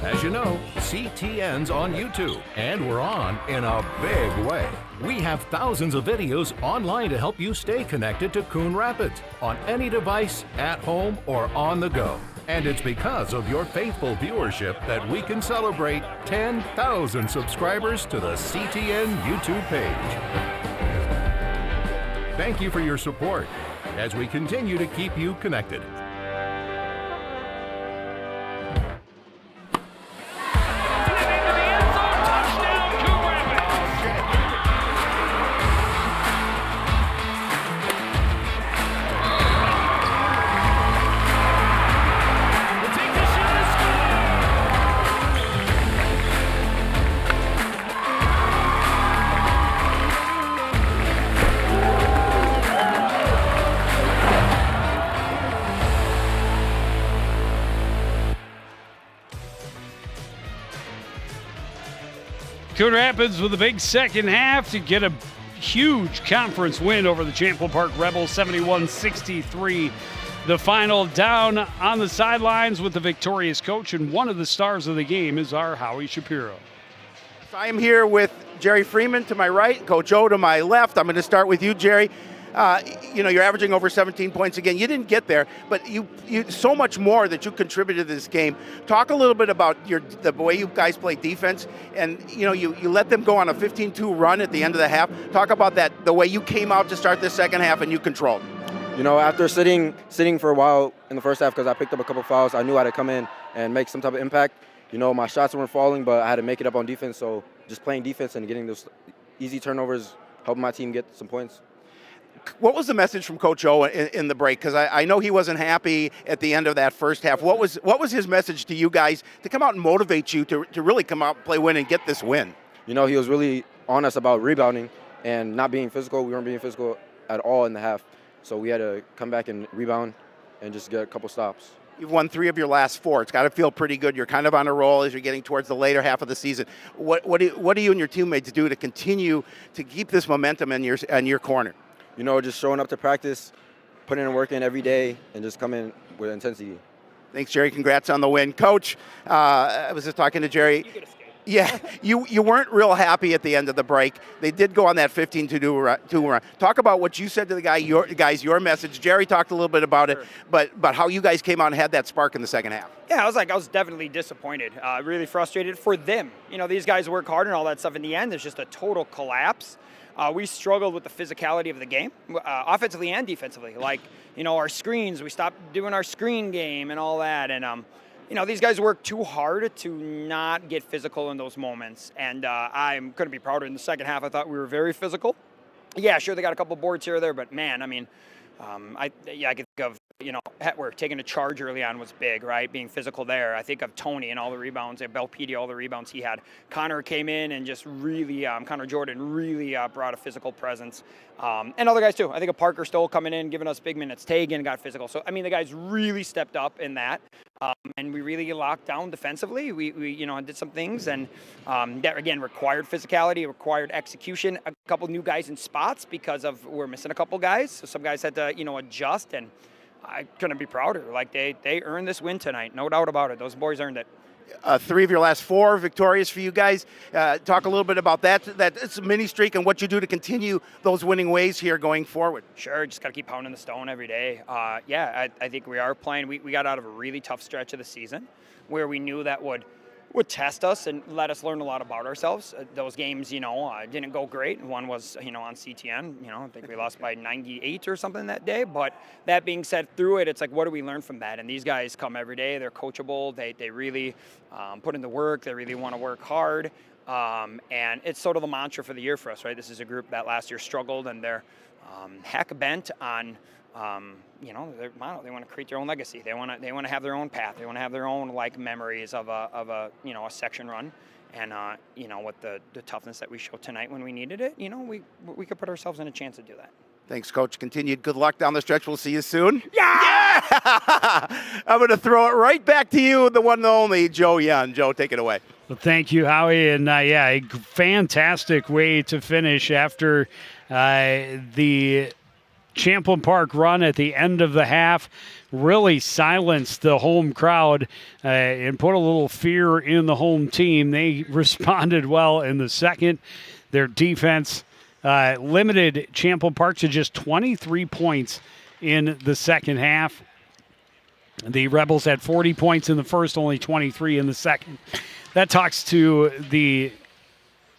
As you know, CTN's on YouTube, and we're on in a big way. We have thousands of videos online to help you stay connected to Coon Rapids on any device, at home, or on the go. And it's because of your faithful viewership that we can celebrate 10,000 subscribers to the CTN YouTube page. Thank you for your support as we continue to keep you connected. Coon Rapids with a big second half to get a huge conference win over the Champlin Park Rebels, 71-63. The final. Down on the sidelines with the victorious coach, and one of the stars of the game is our Howie Shapiro. So I am here with Jerry Freeman to my right, Coach O to my left. I'm going to start with you, Jerry. You're averaging over 17 points again. You didn't get there, but you so much more that you contributed to this game. Talk a little bit about the way you guys play defense, and you let them go on a 15-2 run at the end of the half. Talk about that, the way you came out to start the second half and you controlled. After sitting for a while in the first half because I picked up a couple fouls, I knew I had to come in and make some type of impact. My shots weren't falling, but I had to make it up on defense. So just playing defense and getting those easy turnovers, helping my team get some points. What was the message from Coach O in the break? Because I know he wasn't happy at the end of that first half. What was his message to you guys to come out and motivate you to really come out, play, win, and get this win? He was really on us about rebounding and not being physical. We weren't being physical at all in the half. So we had to come back and rebound and just get a couple stops. You've won 3 of your last 4. It's got to feel pretty good. You're kind of on a roll as you're getting towards the later half of the season. What do you and your teammates do to continue to keep this momentum in your corner? Just showing up to practice, putting in work in every day, and just coming with intensity. Thanks, Jerry. Congrats on the win. Coach, I was just talking to Jerry. Yeah, you weren't real happy at the end of the break. They did go on that 15-2 run. Talk about what you said to the guys, your message. Jerry talked a little bit about it, but how you guys came out and had that spark in the second half. Yeah, I was definitely disappointed, really frustrated for them. These guys work hard and all that stuff. In the end, there's just a total collapse. We struggled with the physicality of the game, offensively and defensively. Our screens, we stopped doing our screen game and all that. And, these guys work too hard to not get physical in those moments. And I'm going to be prouder in the second half. I thought we were very physical. Yeah, sure, they got a couple boards here or there, but man, I could think of, Hetwer taking a charge early on was big, right? Being physical there. I think of Tony and all the rebounds, Belpedia, all the rebounds he had. Connor came in and just really, Connor Jordan really brought a physical presence. And other guys too. I think of Parker Stoll coming in, giving us big minutes. Tagan got physical. So, the guys really stepped up in that. And we really locked down defensively. We did some things, and that again required physicality, required execution. A couple new guys in spots because we're missing a couple guys. So some guys had to adjust, and I couldn't be prouder. They earned this win tonight, no doubt about it. Those boys earned it. 3 of your last 4 victorious for you guys. Talk a little bit about that. It's a mini streak and what you do to continue those winning ways here going forward. Sure, just got to keep pounding the stone every day. I think we are playing. We got out of a really tough stretch of the season where we knew that would test us and let us learn a lot about ourselves. Those games, didn't go great. One was, on CTN. I think we lost by 98 or something that day. But that being said, through it, it's like, what do we learn from that? And these guys come every day. They're coachable. They really put in the work. They really want to work hard. And it's sort of the mantra for the year for us, right? This is a group that last year struggled, and they're heck bent on they want to create their own legacy. They want to have their own path. They want to have their own memories of a section run, and with the toughness that we showed tonight when we needed it, we could put ourselves in a chance to do that. Thanks, Coach. Continued good luck down the stretch. We'll see you soon. Yeah! I'm going to throw it right back to you, the one and only Joe Young. Joe, take it away. Well, thank you, Howie, and a fantastic way to finish after the Champlin Park run at the end of the half. Really silenced the home crowd and put a little fear in the home team. They responded well in the second. Their defense limited Champlin Park to just 23 points in the second half. The Rebels had 40 points in the first, only 23 in the second. That talks to the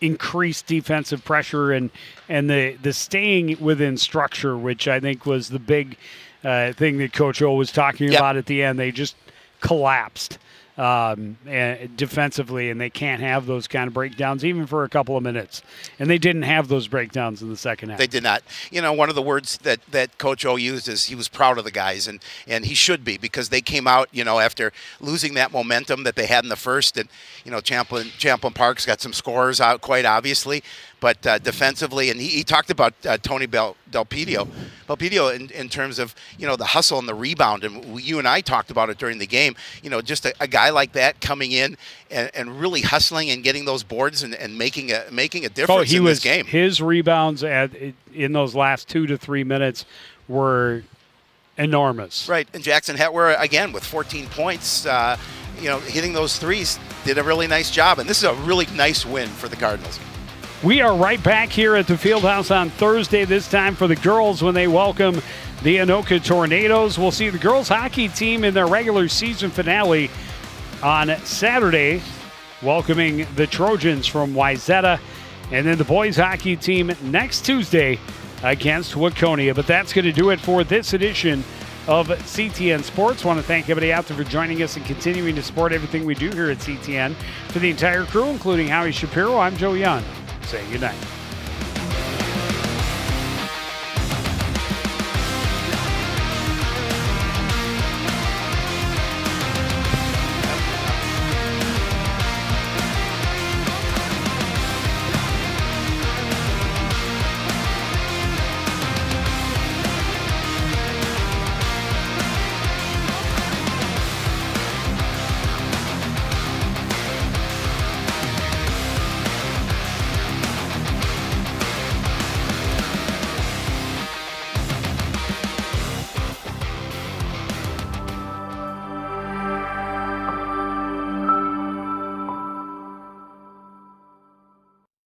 increased defensive pressure and the staying within structure, which I think was the big thing that Coach O was talking about at the end. They just collapsed defensively, and they can't have those kind of breakdowns even for a couple of minutes. And they didn't have those breakdowns in the second half. They did not. One of the words that Coach O used is he was proud of the guys, and he should be, because they came out, after losing that momentum that they had in the first, and Champlin Park's got some scorers out quite obviously, but defensively, and he talked about Tony Belpedio in terms of, the hustle and the rebound, and you and I talked about it during the game. Just a guy like that coming in and really hustling and getting those boards and making a difference in this game. His rebounds in those last 2 to 3 minutes were enormous. Right, and Jackson Hetwer, again, with 14 points, hitting those threes, did a really nice job, and this is a really nice win for the Cardinals. We are right back here at the Fieldhouse on Thursday, this time for the girls when they welcome the Anoka Tornadoes. We'll see the girls hockey team in their regular season finale on Saturday, welcoming the Trojans from Wayzata, and then the boys hockey team next Tuesday against Waconia. But that's going to do it for this edition of CTN Sports. I want to thank everybody out there for joining us and continuing to support everything we do here at CTN. For the entire crew, including Howie Shapiro, I'm Joe Young, saying good night.